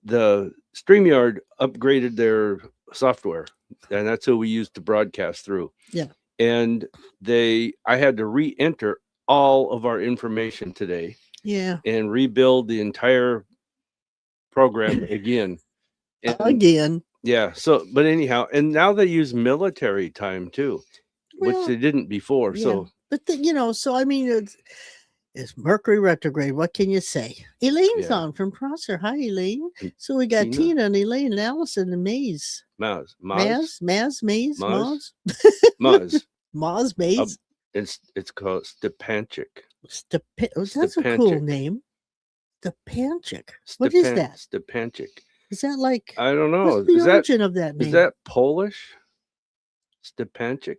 the StreamYard upgraded their software, and that's who we use to broadcast through. Yeah. And I had to re-enter all of our information today Yeah. and rebuild the entire program again. And Again. yeah. So, but anyhow, and now they use military time too, which Well, they didn't before. yeah. So But so I mean, it's Mercury retrograde. What can you say? Elaine's Yeah. on from Prosser. Hi, Elaine. And So we got Tina? Tina and Elaine and Allison and Maze. Maz, Maze, Maze, Maz, Maz, Maz. Maz, Maze. It's called Stepanchik. That's a cool Stepanchik. name. Stepanchik. What is that? Stepanchik. Is that like? I don't know. What's the origin of that name? Is that Polish? Stepanchik.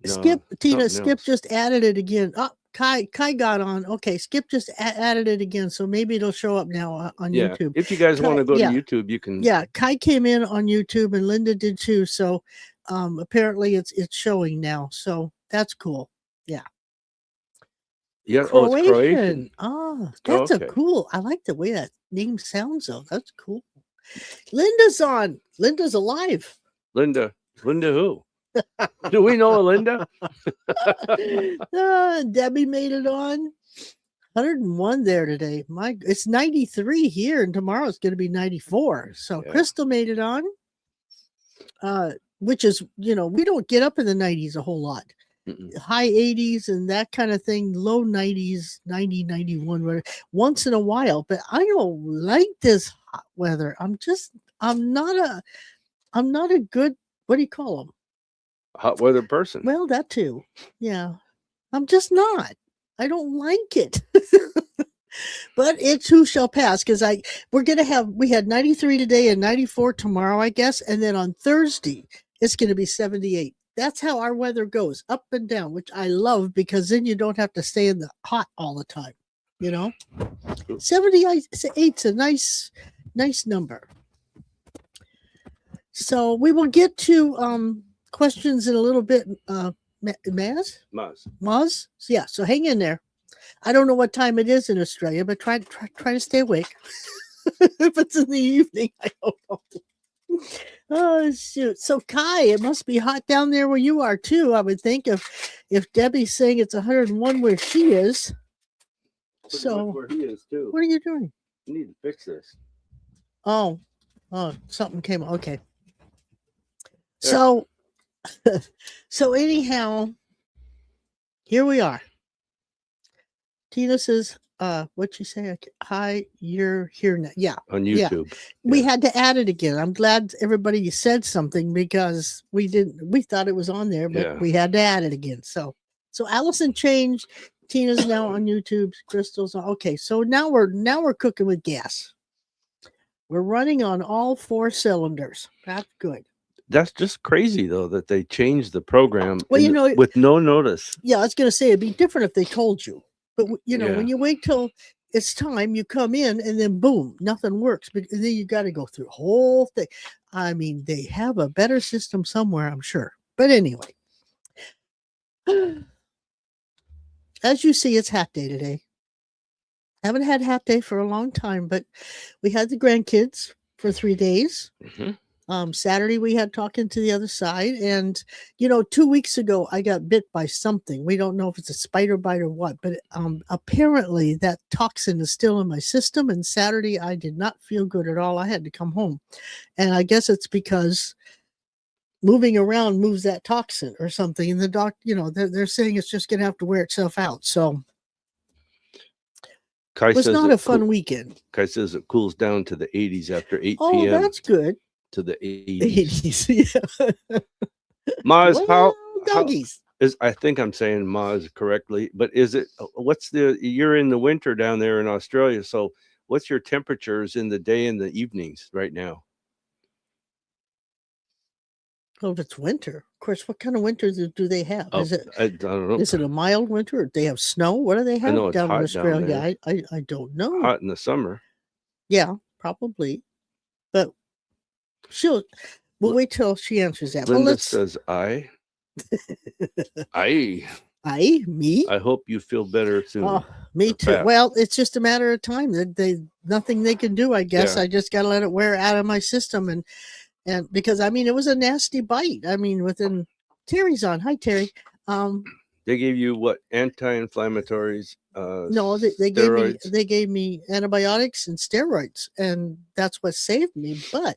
No, Skip, Tina. something Skip else. just added it again. Oh, Kai got on. Okay, Skip just added it again, so maybe it'll show up now on Yeah. YouTube. If you guys want to go yeah. to YouTube, you can. Yeah, Kai came in on YouTube and Linda did too. So apparently it's showing now. So that's cool. Yeah. Yeah. Oh, it's Croatian. Ah, that's okay. a cool. I like the way that name sounds though. That's cool. Linda's on. Linda's alive. Linda who? Do we know a Linda? Debbie made it on. 101 there today. It's 93 here, and tomorrow it's going to be 94. So Yeah. Crystal made it on. Which is, we don't get up in the 90s a whole lot. Mm-mm. High 80s and that kind of thing, low 90s, 90, 91, whatever, once in a while. But I don't like this hot weather. I'm not a good, what do you call them? Hot weather person. Well, that too. Yeah. I'm just not. I don't like it. But it's who shall pass, because we had 93 today and 94 tomorrow, I guess. And then on Thursday, it's going to be 78. That's how our weather goes, up and down, which I love, because then you don't have to stay in the hot all the time. 78's a nice number. So we will get to questions in a little bit. Maz? Yeah, so hang in there. I don't know what time it is in Australia, but try to stay awake. If it's in the evening, I don't know. Oh, shoot. So, Kai, it must be hot down there where you are, too. I would think if Debbie's saying it's 101 where she is. So, where he is, too. What are you doing? You need to fix this. Oh, something came. Okay. There. So anyhow, here we are. Tina says, what'd you say? Hi, you're here now. Yeah. On YouTube. We had to add it again. I'm glad everybody said something, because we thought it was on there, but we had to add it again. So Allison changed. Tina's now on YouTube. Crystal's on. Okay. So now we're cooking with gas. We're running on all 4 cylinders. That's good. That's just crazy, though, that they changed the program Well, with no notice. Yeah, I was going to say it'd be different if they told you. But, when you wait till it's time, you come in and then boom, nothing works. But then you got to go through the whole thing. I mean, they have a better system somewhere, I'm sure. But anyway, as you see, it's hat day today. Haven't had hat day for a long time, but we had the grandkids for 3 days. Mm-hmm. Saturday we had talking to the other side, and 2 weeks ago I got bit by something. We don't know if it's a spider bite or what, but apparently that toxin is still in my system, and Saturday I did not feel good at all. I had to come home, and I guess it's because moving around moves that toxin or something, and the doctor, they're saying it's just gonna have to wear itself out. So Kai it was not a fun weekend. Kai says it cools down to the 80s after 8 p.m. Oh, that's good. To the 80s. Yeah. Maz, how doggies? I think I'm saying Maz correctly, but you're in the winter down there in Australia, so what's your temperatures in the day and the evenings right now? Oh, if it's winter, of course. What kind of winter do they have? Oh, is it? I don't know. Is it a mild winter? Or do they have snow? What do they have know it's down in hot Australia? down there. I don't know. Hot in the summer. Yeah, probably. But we'll wait till she answers that. Linda says I. Me? I hope you feel better soon. Oh, me or too. fast. Well, it's just a matter of time. They nothing they can do, I guess. Yeah. I just got to let it wear out of my system, and because I mean it was a nasty bite. I mean, within Terry's on. Hi, Terry. They gave you what, anti-inflammatories? No, they steroids? gave me antibiotics and steroids, and that's what saved me. But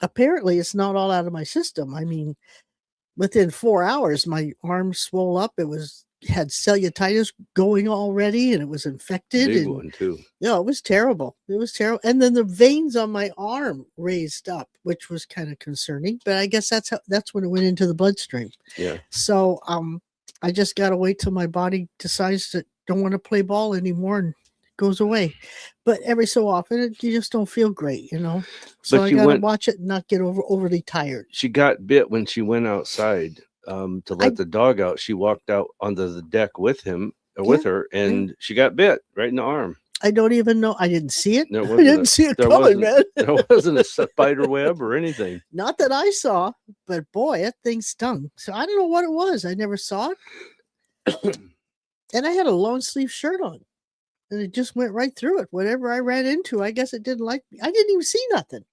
apparently, it's not all out of my system. I mean, within 4 hours, my arm swole up. It had cellulitis going already, and it was infected. Big and one too. yeah, it was terrible. It was terrible. And then the veins on my arm raised up, which was kind of concerning. But I guess that's when it went into the bloodstream. Yeah. So I just gotta wait till my body decides that don't want to play ball anymore and goes away. But every so often you just don't feel great, you know. So But I you gotta went- watch it and not get overly tired. She got bit when she went outside to let the dog out. She walked out onto the deck with him or with her, and she got bit right in the arm. I don't even know. I didn't see it. There I wasn't didn't a- see it there coming, man. There wasn't a spider web or anything. Not that I saw, but boy, that thing stung. So I don't know what it was. I never saw it. And I had a long sleeve shirt on. And it just went right through it. Whatever I ran into, I guess it didn't like me. I didn't even see nothing.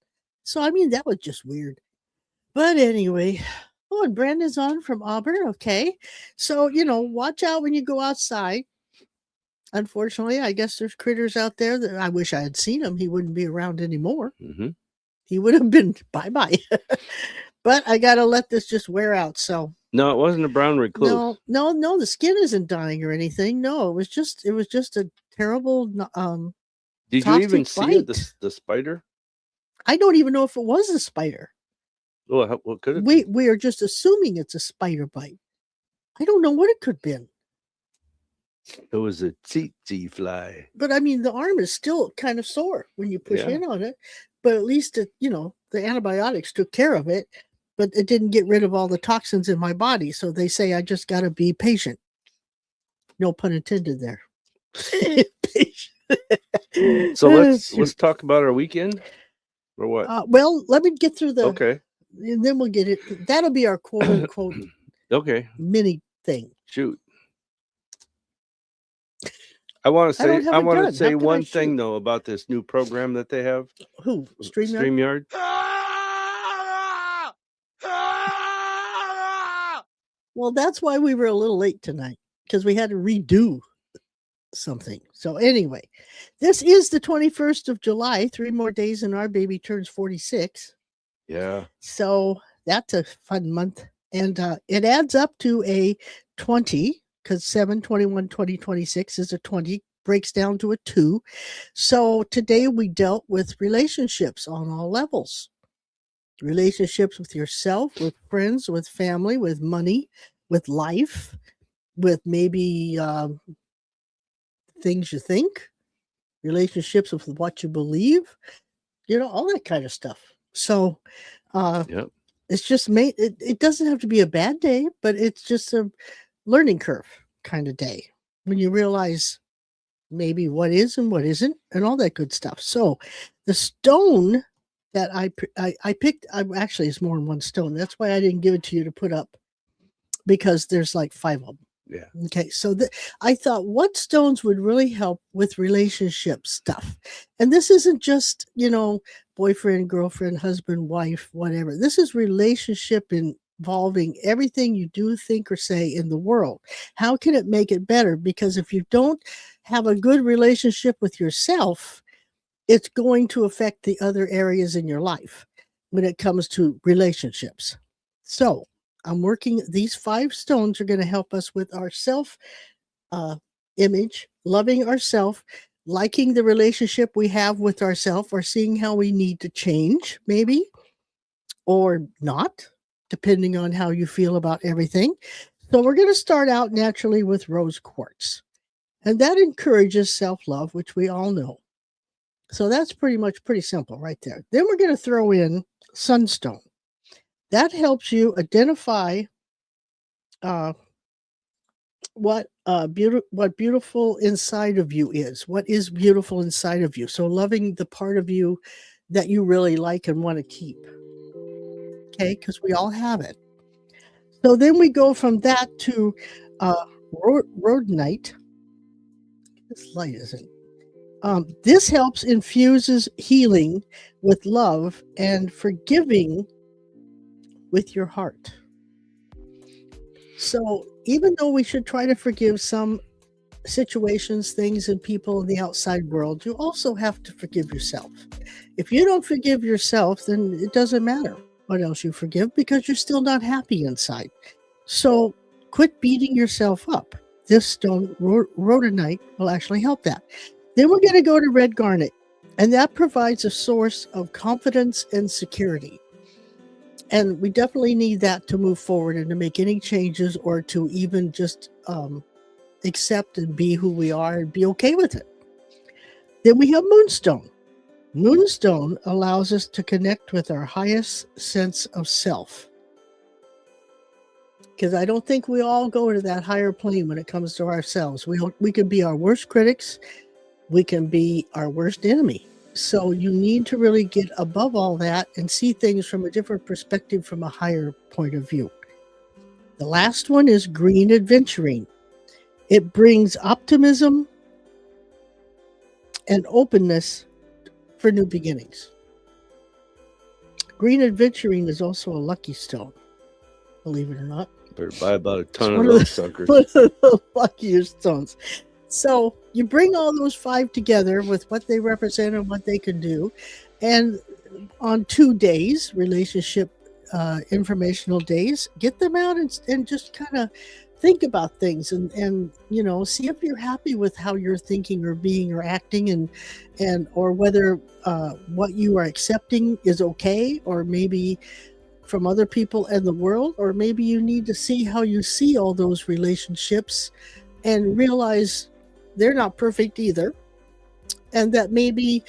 So I mean, that was just weird. But anyway, oh, and Brandon's on from Auburn. Okay. So, watch out when you go outside. Unfortunately, I guess there's critters out there that I wish I had seen him. He wouldn't be around anymore. Mm-hmm. He would have been bye-bye. But I got to let this just wear out. So No, it wasn't a brown recluse. no, the skin isn't dying or anything. No, it was just a terrible Did you even toxic see bite. the spider? I don't even know if it was a spider. Oh, what could it be? We are just assuming it's a spider bite. I don't know what it could have been. It was a tsetse fly. But I mean, the arm is still kind of sore when you push Yeah. in on it. But at least the antibiotics took care of it, but it didn't get rid of all the toxins in my body. So they say I just got to be patient. No pun intended there. Patient. So let's talk about our weekend, or what? Well, let me get through the. Okay. And then we'll get it. That'll be our quote unquote Okay. mini thing. Shoot. I want to I don't say have I it want done. to say How can I one thing shoot? though about this new program that they have. Who? StreamYard? StreamYard. Well, that's why we were a little late tonight, because we had to redo something. So anyway, this is the 21st of July. 3 more days and our baby turns 46. Yeah. So that's a fun month. And it adds up to a 20, because 7/21/2026 is a 20, breaks down to a 2. So today we dealt with relationships on all levels. Relationships with yourself, with friends, with family, with money, with life, with maybe things you think, relationships with what you believe, all that kind of stuff. So Yep. it's just it doesn't have to be a bad day, but it's just a learning curve kind of day when you realize maybe what is and what isn't and all that good stuff. So the stone that I picked, actually it's more than one stone. That's why I didn't give it to you to put up, because there's like 5 of them. Yeah. Okay. So I thought, what stones would really help with relationship stuff? And this isn't just, boyfriend, girlfriend, husband, wife, whatever. This is relationship involving everything you do, think, or say in the world. How can it make it better? Because if you don't have a good relationship with yourself, it's going to affect the other areas in your life when it comes to relationships. So I'm working, these 5 stones are going to help us with our self image, loving ourselves, liking the relationship we have with ourselves, or seeing how we need to change, maybe, or not, depending on how you feel about everything. So we're going to start out naturally with rose quartz. And that encourages self-love, which we all know. So that's pretty simple right there. Then we're going to throw in sunstone. That helps you identify what beautiful inside of you is. What is beautiful inside of you? So loving the part of you that you really like and want to keep. Okay, because we all have it. So then we go from that to Rhodonite. This light isn't. This helps infuses healing with love and forgiving with your heart. So even though we should try to forgive some situations, things, and people in the outside world, you also have to forgive yourself. If you don't forgive yourself, then it doesn't matter what else you forgive because you're still not happy inside. So quit beating yourself up. This stone, rhodonite, will actually help that. Then we're going to go to red garnet, and that provides a source of confidence and security. And we definitely need that to move forward and to make any changes or to even just accept and be who we are and be okay with it. Then we have moonstone. Moonstone allows us to connect with our highest sense of self. Because I don't think we all go to that higher plane when it comes to ourselves. We can be our worst critics. We can be our worst enemy. So you need to really get above all that and see things from a different perspective, from a higher point of view. The last one is green adventuring. It brings optimism and openness for new beginnings. Green adventuring is also a lucky stone, believe it or not. Better buy about a ton One of of those suckers. One of the luckiest stones. So you bring all those 5 together with what they represent and what they can do. And on 2 days, relationship informational days, get them out and just kind of think about things and see if you're happy with how you're thinking or being or acting and or whether what you are accepting is okay, or maybe from other people and the world, or maybe you need to see how you see all those relationships and realize they're not perfect either, and that maybe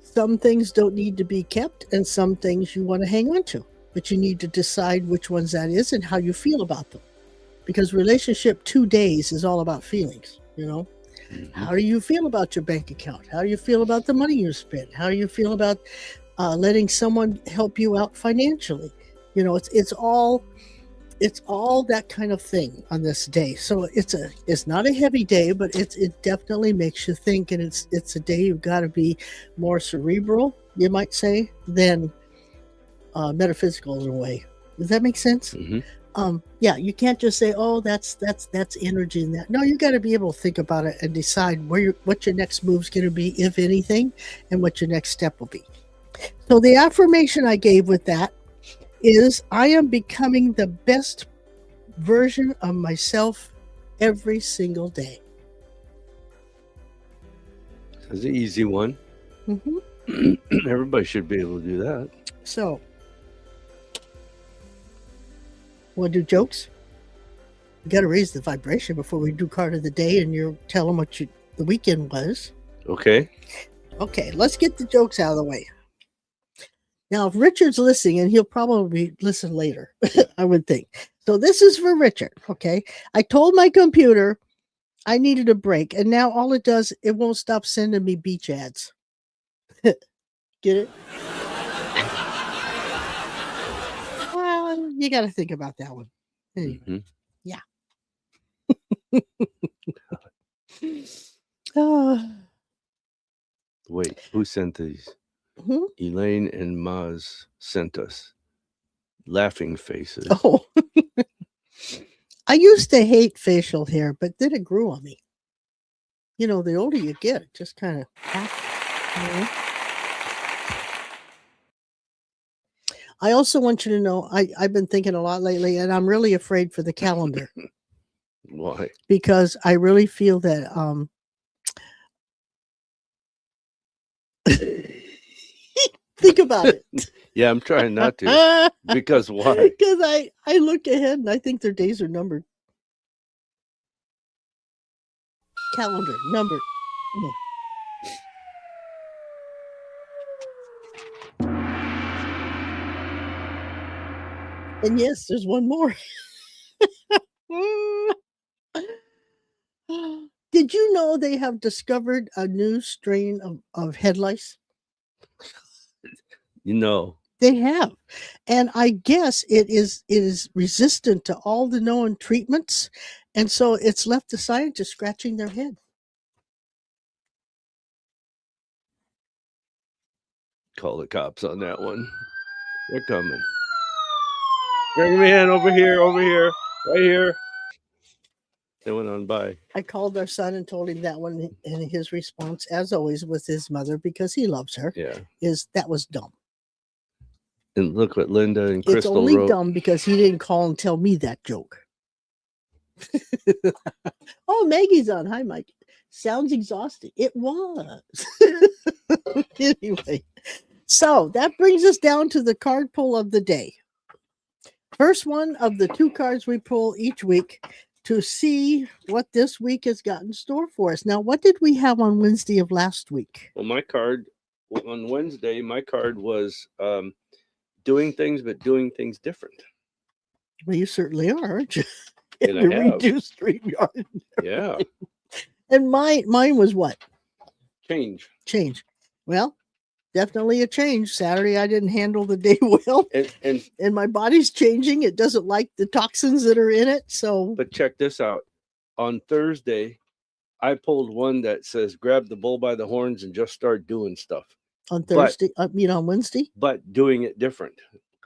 some things don't need to be kept and some things you want to hang on to, but you need to decide which ones that is and how you feel about them, because relationship 2 days is all about feelings. How do you feel about your bank account? How do you feel about the money you spend? How do you feel about letting someone help you out financially? It's all that kind of thing on this day. So it's not a heavy day, but it definitely makes you think, and it's a day you've got to be more cerebral, you might say, than metaphysical in a way. Does that make sense? Mm-hmm. Yeah, you can't just say, "Oh, that's energy in that." No, you got to be able to think about it and decide what your next move's going to be, if anything, and what your next step will be. So the affirmation I gave with that is, I am becoming the best version of myself every single day. That's an easy one. Mm-hmm. Everybody should be able to do that. So, want to do jokes? We got to raise the vibration before we do card of the day, and you tell them what the weekend was. Okay. Okay, let's get the jokes out of the way. Now, if Richard's listening, and he'll probably listen later, I would think. So this is for Richard, okay? I told my computer I needed a break, and now all it does, it won't stop sending me beach ads. Get it? Well, you got to think about that one. Anyway, Mm-hmm. yeah. Wait, who sent these? Mhm. Elaine and Maz sent us laughing faces. Oh, I used to hate facial hair, but then it grew on me. The older you get, it just kind of happens. I also want you to know, I've been thinking a lot lately, and I'm really afraid for the calendar. Why? Because I really feel that think about it. Yeah, I'm trying not to. Because why? Because I look ahead and I think their days are numbered. Calendar numbered. And yes, there's one more. Did you know they have discovered a new strain of head lice? They have, and I guess it is resistant to all the known treatments, And so it's left the scientists scratching their head. Call the cops on that one. They're coming. Bring me in over here, right here. They went on by. I called our son and told him that one, and his response, as always with his mother, because he loves her, Yeah. is that was dumb. And look what Linda and It's Crystal only wrote. dumb because he didn't call and tell me that joke. Oh, Maggie's on. Hi, Mike. Sounds exhausting. It was. Anyway, so that brings us down to the card pull of the day. First one of the 2 cards we pull each week to see what this week has got in store for us. Now, what did we have on Wednesday of last week? Well, my card on Wednesday, my card was doing things, but doing things different. Well, you certainly are, aren't you? And In I the have. reduced StreamYard. Yeah. And mine was what? Change. Well, definitely a change. Saturday, I didn't handle the day well, And my body's changing. It doesn't like the toxins that are in it. So, but check this out. On Thursday, I pulled one that says grab the bull by the horns and just start doing stuff. on Thursday, on Wednesday. But doing it different,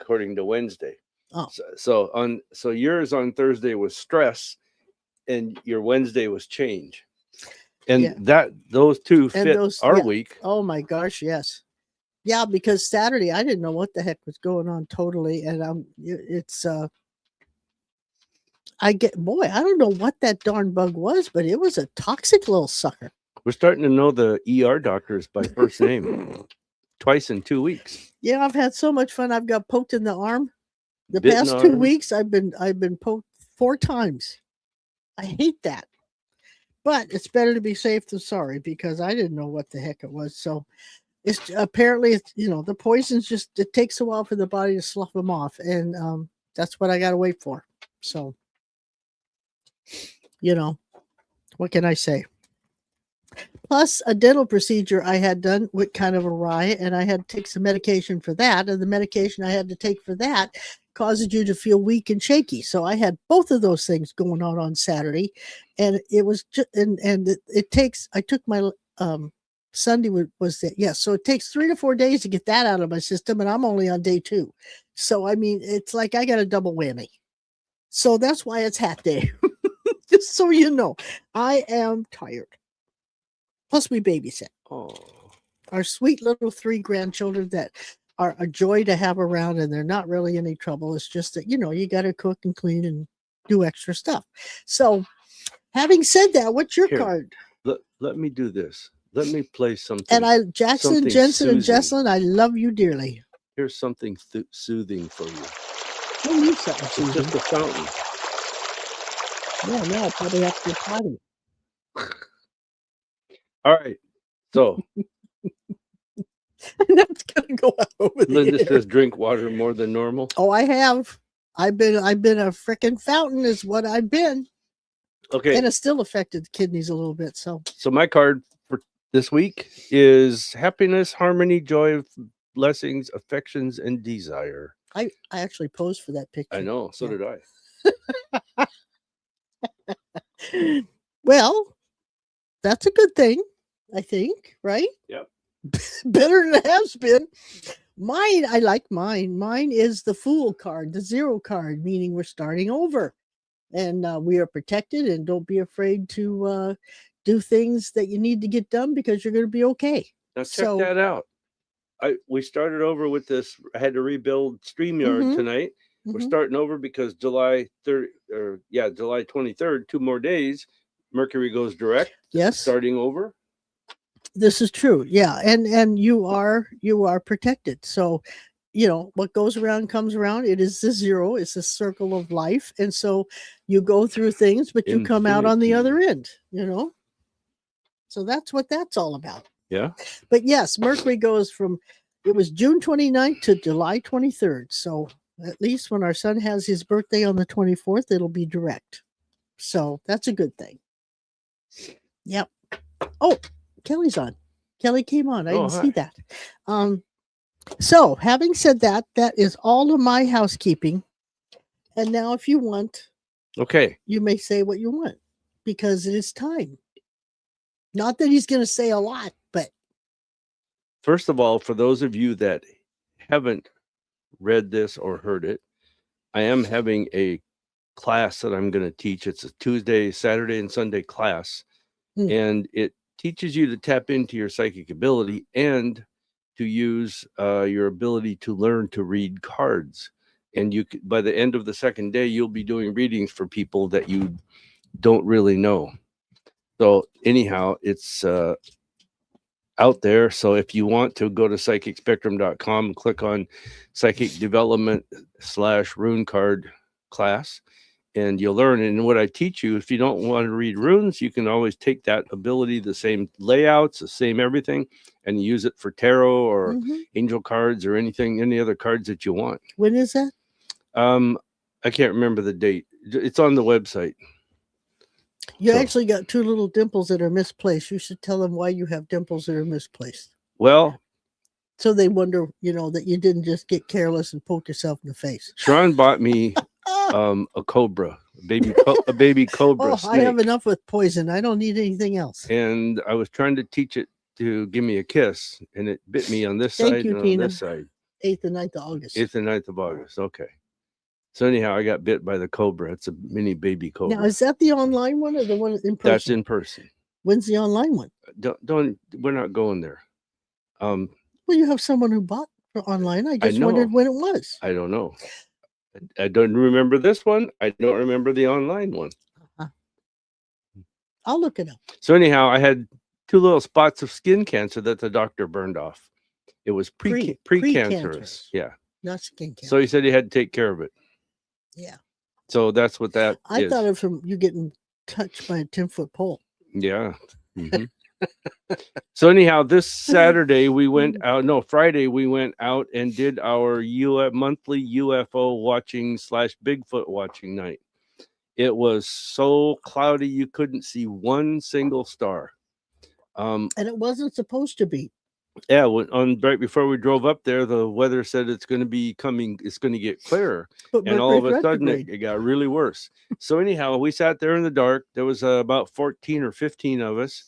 according to Wednesday. Oh. So yours on Thursday was stress, and your Wednesday was change, and Yeah. those two And fit those- our yeah. week. Oh my gosh, yes. Yeah, because Saturday I didn't know what the heck was going on totally, and it's I don't know what that darn bug was, but it was a toxic little sucker. We're starting to know the ER doctors by first name, twice in 2 weeks. Yeah, I've had so much fun. I've got poked in the arm. The Bitten past 2 arm. weeks I've been poked 4 times. I hate that. But it's better to be safe than sorry, because I didn't know what the heck it was. So it's apparently the poisons it takes a while for the body to slough them off, and that's what I got to wait for. So what can I say? Plus a dental procedure I had done went kind of awry, and I had to take some medication for that, and the medication I had to take for that causes you to feel weak and shaky. So I had both of those things going on Saturday, and it was it takes. I took my Sunday was that. Yes. So it takes 3 to 4 days to get that out of my system, and I'm only on day 2. So, I mean, it's like I got a double whammy. So that's why it's hat day. Just so you know, I am tired. Plus we babysit Oh, our sweet little 3 grandchildren that are a joy to have around, and they're not really any trouble. It's just that, you got to cook and clean and do extra stuff. So having said that, what's your Here. card? let me do this. Let me play something. And Jackson, something Jensen, and soothing. Jesselyn, I love you dearly. Here's something soothing for you. Who needs something It's soothing? just a fountain. Yeah, now I probably have to potty. All right. So That's gonna go out over the Linda air. says drink water more than normal. Oh, I have. I've been a frickin' fountain is what I've been. Okay. And it still affected the kidneys a little bit. So So my card for this week is happiness, harmony, joy, blessings, affections, and desire. I actually posed for that picture. I know. So Yeah. did I. Well, that's a good thing, I think, right? Yep. Better than it has been. Mine, I like mine. Mine is the Fool card, the 0 card, meaning we're starting over. And we are protected, and don't be afraid to do things that you need to get done, because you're going to be okay. Now check So- that out. We started over with this. I had to rebuild StreamYard Mhm. tonight. We're Mhm. starting over because July 23rd, 2 more days, Mercury goes direct. Yes, Starting over. this is true. Yeah, and you are protected. So, what goes around comes around. It is the 0. It's a circle of life, and so you go through things, but you come out on the other end. So that's what that's all about. Yeah. But yes, Mercury goes from, it was June 29th to July 23rd. So at least when our son has his birthday on the 24th, it'll be direct. So that's a good thing. Yep. Oh, Kelly's on. Kelly came on. I Oh, didn't see hi. that. So having said that, that is all of my housekeeping. And now if you want, Okay. you may say what you want because it is time. Not that he's going to say a lot, but First of all, for those of you that haven't read this or heard it, I am having a class that I'm going to teach. It's a Tuesday, Saturday, and Sunday class. Hmm. And it teaches you to tap into your psychic ability and to use your ability to learn to read cards. And by the end of the second day, you'll be doing readings for people that you don't really know. So anyhow, it's out there. So if you want to go to psychicspectrum.com and click on psychic development / rune card class, and you'll learn. And what I teach you, if you don't want to read runes, you can always take that ability, the same layouts, the same everything, and use it for tarot or angel cards or anything, any other cards that you want. When is that? I can't remember the date. It's on the website. You actually got two little dimples that are misplaced. You should tell them why you have dimples that are misplaced. Well, so they wonder, that you didn't just get careless and poke yourself in the face. Sharon bought me a cobra, a baby cobra snake. I have enough with poison. I don't need anything else. And I was trying to teach it to give me a kiss, and it bit me on this side and on this side. 8th and 9th of August. 8th and 9th of August. Okay. So anyhow, I got bit by the cobra. It's a mini baby cobra. Now, is that the online one or the one in person? That's in person. When's the online one? We're not going there. Well, you have someone who bought for online. I just wondered when it was. I don't know. I don't remember this one. I don't remember the online one. I'll look it up. So anyhow, I had 2 little spots of skin cancer that the doctor burned off. It was precancerous. Yeah. Not skin cancer. So he said he had to take care of it. Yeah. So that's what that I thought of from you getting touched by a 10-foot pole. Yeah. Mm-hmm. So anyhow, this Saturday we went out. No, Friday we went out and did our monthly UFO watching / Bigfoot watching night. It was so cloudy you couldn't see one single star. And it wasn't supposed to be. Yeah, right before we drove up there, the weather said it's going to be coming. It's going to get clearer, and all of a sudden it got really worse. So anyhow, we sat there in the dark. There was about 14 or 15 of us,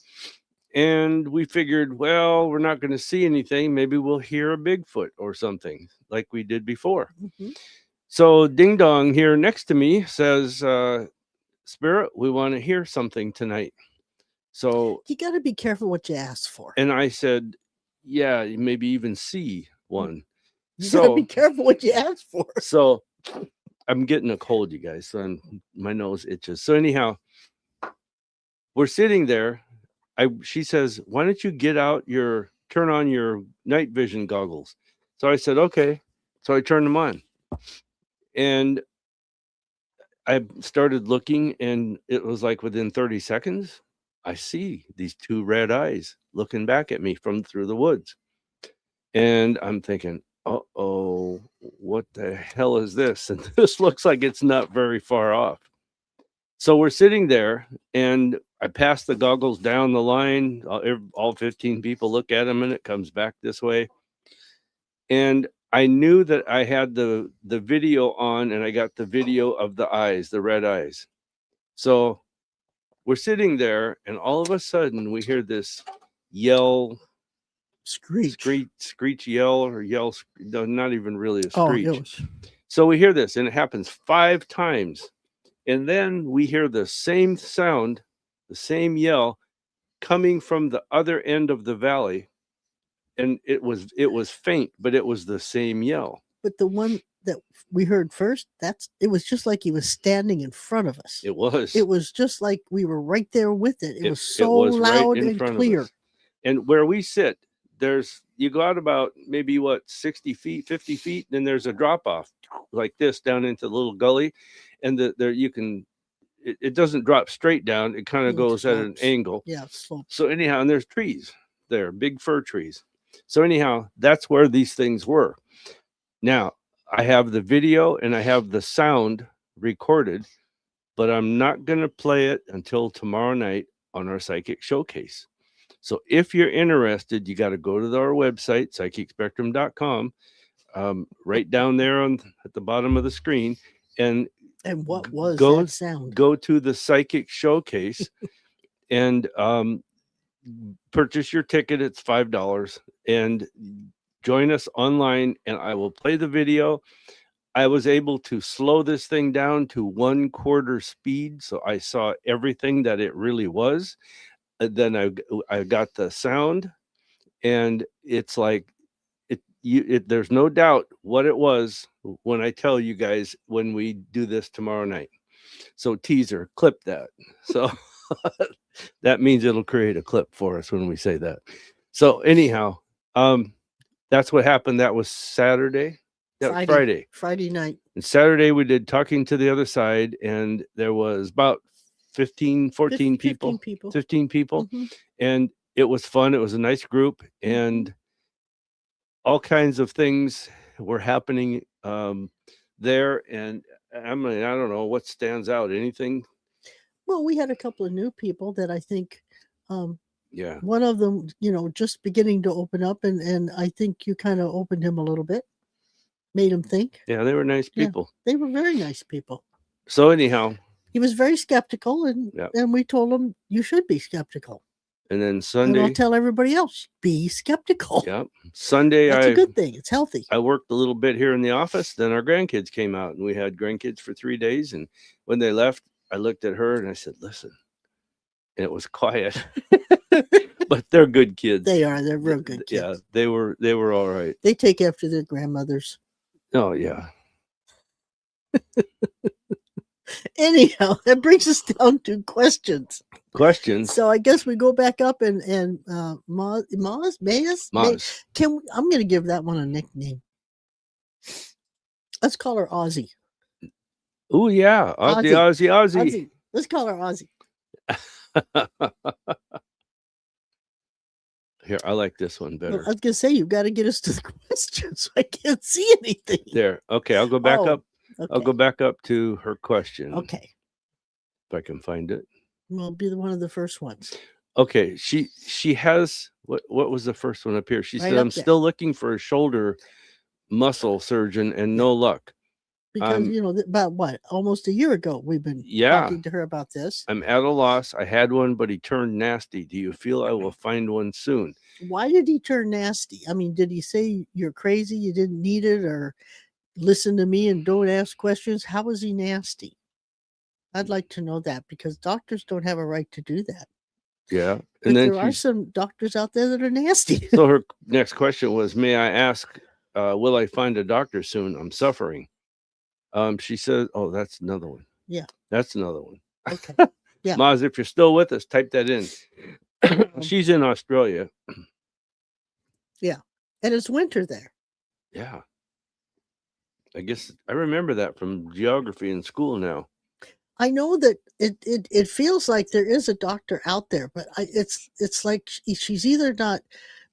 and we figured, well, we're not going to see anything. Maybe we'll hear a Bigfoot or something like we did before. So Ding Dong here next to me says, "Spirit, we want to hear something tonight." So you got to be careful what you ask for. And I said, yeah, maybe even see one. You gotta be careful what you ask for. So I'm getting a cold, you guys. So my nose itches. So anyhow, we're sitting there. She says, why don't you turn on your night vision goggles? So I said, okay. So I turned them on. And I started looking, and it was like within 30 seconds, I see these 2 red eyes looking back at me from through the woods. And I'm thinking, uh-oh, what the hell is this? And this looks like it's not very far off. So we're sitting there, and I pass the goggles down the line. All 15 people look at them, and it comes back this way. And I knew that I had the video on, and I got the video of the eyes, the red eyes. So we're sitting there, and all of a sudden we hear this yell, screech yell, or yell, no, not even really a screech. So we hear this, and it happens 5 times. And then we hear the same sound, the same yell coming from the other end of the valley. And it was faint, but it was the same yell. But the one that we heard first, it was just like he was standing in front of us. It was. It was just like we were right there with it. It was so loud and clear. And where we sit, you go out about maybe 60 feet, 50 feet, then there's a drop off like this down into the little gully, and it doesn't drop straight down. It kind of goes at an angle. Yeah, it slopes. So anyhow, and there's trees there, big fir trees. So anyhow, that's where these things were. Now, I have the video and I have the sound recorded, but I'm not going to play it until tomorrow night on our Psychic Showcase. So if you're interested, you got to go to our website, psychicspectrum.com, right down there at the bottom of the screen. And And what was Go- that sound? go to the psychic showcase and purchase your ticket. It's $5 and join us online, and I will play the video. I was able to slow this thing down to 1/4 speed, so I saw everything that it really was. Then I got the sound, and it's like there's no doubt what it was when I tell you guys when we do this tomorrow night. So teaser, clip that. So that means it'll create a clip for us when we say that. So anyhow, that's what happened. That was Saturday. That was Friday. Friday night. And Saturday we did Talking to the Other Side, and there was about 15, 14 people. 15 people. 15 people. Mhm. And it was fun. It was a nice group, and all kinds of things were happening there. And I mean, I don't know what stands out. Anything? Well, we had a couple of new people that I think Yeah. one of them, just beginning to open up, and I think you kind of opened him a little bit, made him think. Yeah, they were nice Yeah. people. They were very nice people. So anyhow, He was very skeptical, and Yep. and we told him you should be skeptical. and then And I'll Sunday, tell everybody else, be skeptical. yeah, Sunday That's a good thing. It's healthy. I worked a little bit here in the office. Then our grandkids came out, and we had grandkids for 3 days. And when they left, I looked at her and I said, "Listen," and it was quiet. But they're good kids. They are. They're real good kids. Yeah, they were all right. They take after their grandmothers. Oh yeah. Anyhow, that brings us down to questions. Questions. So I guess we go back up and Maz. Maz. I'm going to give that one a nickname. Let's call her Ozzy. Oh yeah, Ozzy. Let's call her Ozzy. Here, I like this one Well, better. I was going to say you've got to get us to the questions. I can't see anything. There. Okay, I'll go back Oh, up. I'll go back up to her question. Okay, If I can find it. we'll be one of the first ones. Okay, she has what was the first one up here? She Right said, up "I'm there. still looking for a shoulder muscle surgeon and no luck. Because about what, almost a year ago, we've been Yeah. talking to her about this. I'm at a loss. I had one, but he turned nasty. Do you feel I will find one soon?" Why did he turn nasty? I mean, did he say you're crazy, you didn't need it, or listen to me and don't ask questions? How was he nasty? I'd like to know that, because doctors don't have a right to do that. Yeah. But And then there are some doctors out there that are nasty. so her next question was, "May I ask, will I find a doctor soon? I'm suffering." She said, "Oh, that's another one." Yeah. That's another one. Okay. Yeah. Maz, if you're still with us, type that in. She's in Australia. And it's winter there. Yeah. I guess I remember that from geography in school now. I know that it feels like there is a doctor out there, but it's like she's either not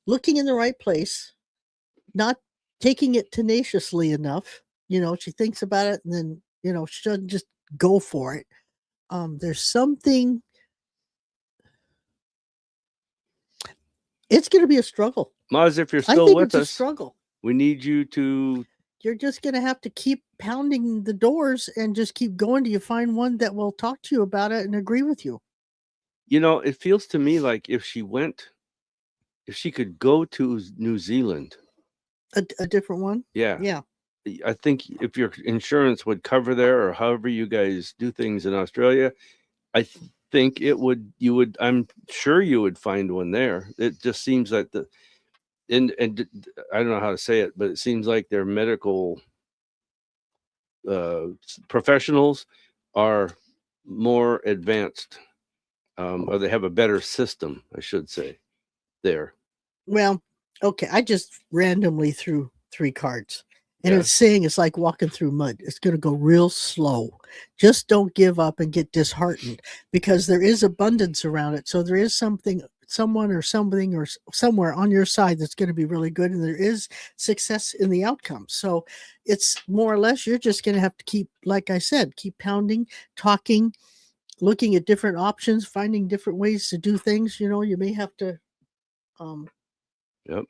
looking in the right place, not taking it tenaciously enough. She thinks about it, and then she doesn't just go for it. There's something. It's going to be a struggle. Maz, if you're I still think with it's a us, struggle. we need you to. You're just going to have to keep pounding the doors and just keep going till you find one that will talk to you about it and agree with you. It feels to me like if she could go to New Zealand. A different one? Yeah. Yeah. I think if your insurance would cover there, or however you guys do things in Australia, I think I'm sure you would find one there. It just seems like and I don't know how to say it, but it seems like their medical professionals are more advanced, or they have a better system, I should say, there. Well, okay. I just randomly threw 3 cards. And Yeah. it's saying it's like walking through mud. It's going to go real slow. Just don't give up and get disheartened, because there is abundance around it. So there is someone or something or somewhere on your side that's going to be really good. And there is success in the outcome. So it's more or less, you're just going to have to keep, like I said, keep pounding, talking, looking at different options, finding different ways to do things. You may have to, Yep.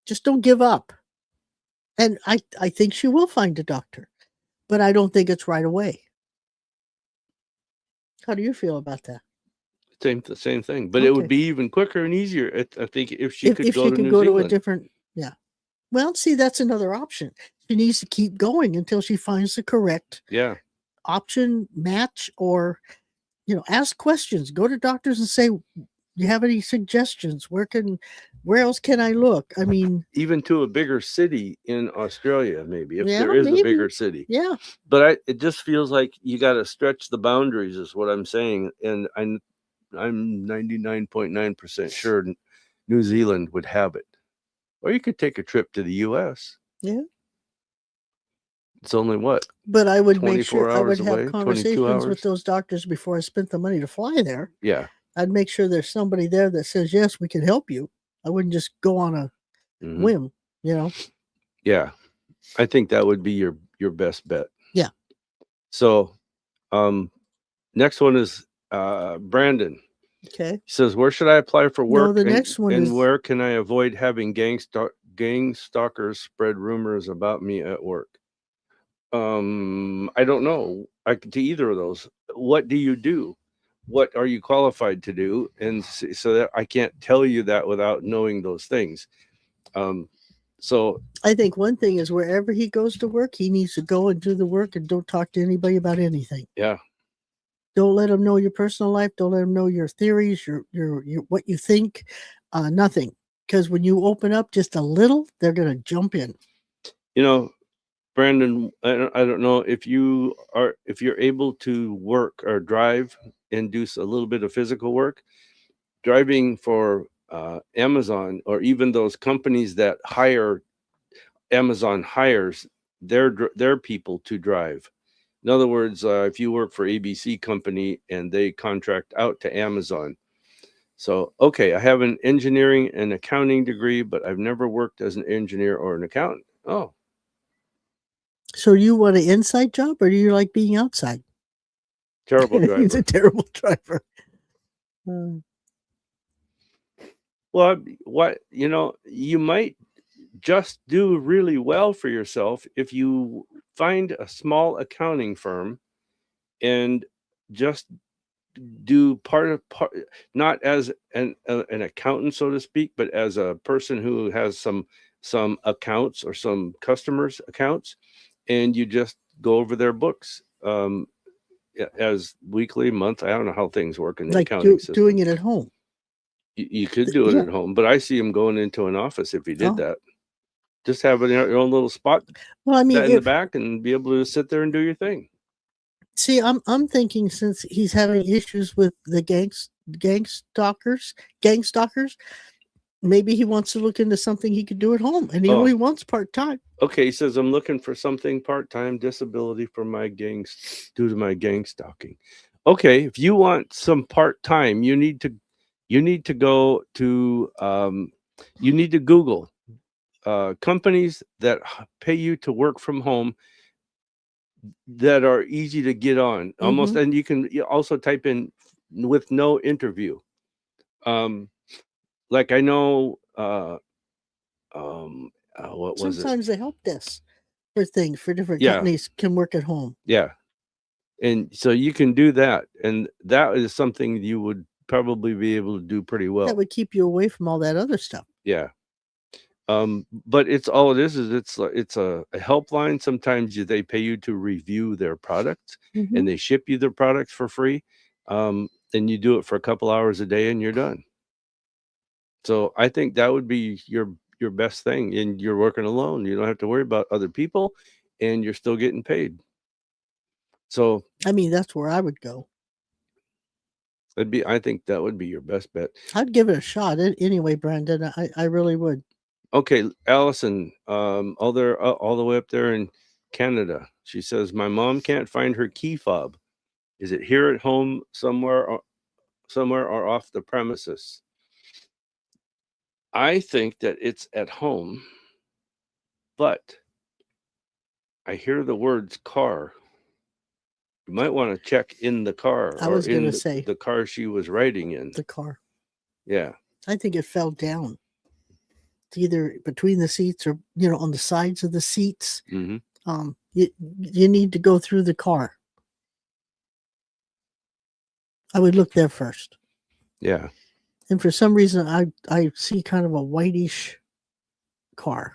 just don't give up. And I think she will find a doctor, but I don't think it's right away. How do you feel about that? Same thing. But it would Okay. be even quicker and easier. I think if she could If go she to could New go to a Zealand. different, yeah. Well, see, that's another option. She needs to keep going until she finds the correct Yeah. option, match, or ask questions. Go to doctors and say, you have any suggestions? Where else can I look? I mean, Even to a bigger city in Australia, maybe if yeah, there is a maybe. bigger city. Yeah. But it just feels like you got to stretch the boundaries, is what I'm saying. And I'm 99.9% sure New Zealand would have it. Or you could take a trip to the U.S. Yeah. It's only what? But I would make 24 sure I would hours have away, 22 conversations with hours. those doctors before I spent the money to fly there. Yeah. I'd make sure there's somebody there that says, yes, we can help you. I wouldn't just go on a Mhm. whim, you know? Yeah. I think that would be your best bet. Yeah. So, next one is Brandon. Okay. He says, where should I apply for work? No, the next one and is where can I avoid having gang stalkers spread rumors about me at work? I don't know. To either of those. What do you do? What are you qualified to do? And so that I can't tell you that without knowing those things. So I think one thing is wherever he goes to work, he needs to go and do the work and don't talk to anybody about anything. yeah, Don't let them know your personal life. Don't let them know your theories, your what you think. Nothing. Because when you open up just a little, they're going to jump in. Brandon, I don't know if you're able to work or drive and do a little bit of physical work. Driving for Amazon, or even those companies that Amazon hires their people to drive. In other words, if you work for ABC company and they contract out to Amazon. So, okay, I have an engineering and accounting degree, but I've never worked as an engineer or an accountant. Oh, So you want an inside job or do you like being outside? terrible He's a driver. terrible driver. Well, what you might just do really well for yourself if you find a small accounting firm and just do part, not as an accountant, so to speak, but as a person who has some accounts or some customers accounts, and you just go over their books as weekly, month. I don't know how things work in the Like accounting system. doing it at home. You could do it Yeah. at home, but I see him going into an office if he did Oh. that. Just have your own little spot Well, I mean, in the back and be able to sit there and do your thing. see, I'm thinking since he's having issues with the gang stalkers, maybe he wants to look into something he could do at home, and he only wants part-time. Okay, he says, I'm looking for something part-time, disability for my gangs due to my gang stalking. Okay, if you want some part-time, you need to go to you need to Google companies that pay you to work from home that are easy to get on. Almost, and you can also type in with no interview. Like I know what was it? Sometimes the help desk for things for different Yeah. companies can work at home. Yeah. And so you can do that. And that is something you would probably be able to do pretty well. That would keep you away from all that other stuff. Yeah. But it's all it is it's a helpline. Sometimes they pay you to review their products and they ship you their products for free. And you do it for a couple hours a day and you're done. So I think that would be your best thing. And you're working alone. You don't have to worry about other people and you're still getting paid. So I mean, that's where I would go. I think that would be your best bet. I'd give it a shot anyway, Brandon. I really would. Okay, Allison, all the way up there in Canada. She says, my mom can't find her key fob. Is it here at home somewhere or off the premises? I think that it's at home, but I hear the words car. You might want to check in the car. I was going to say the car she was riding in. the car. Yeah. I think it fell down. It's either between the seats or on the sides of the seats. You need to go through the car. I would look there first. Yeah. And for some reason, I see kind of a whitish car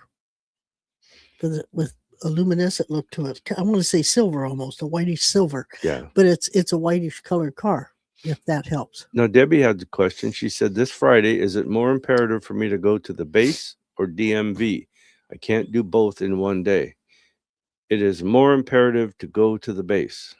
with a luminescent look to it. I want to say silver almost, a whitish silver, Yeah. but it's a whitish colored car, if that helps. Now, Debbie had the question. She said, this Friday, is it more imperative for me to go to the base or DMV? I can't do both in one day. It is more imperative to go to the base.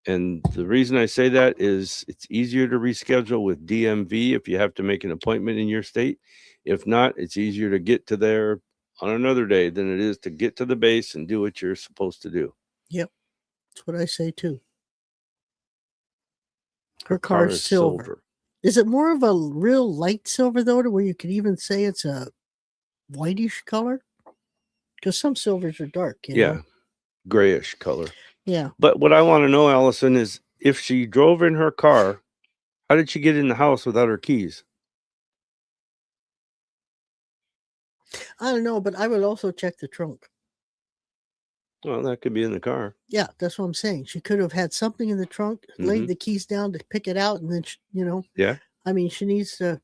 And the reason I say that is it's easier to reschedule with DMV if you have to make an appointment in your state. If not, it's easier to get to there on another day than it is to get to the base and do what you're supposed to do. Yep. That's what I say too. Her car is silver. Is it more of a real light silver though, to where you could even say it's a whitish color? Because some silvers are dark, you Yeah. know? Grayish color. Yeah. But what I want to know, Allison, is if she drove in her car, how did she get in the house without her keys? I don't know, but I would also check the trunk. Well, that could be in the car. Yeah, that's what I'm saying. She could have had something in the trunk, laid the keys down to pick it out, and then, Yeah. I mean, she needs to.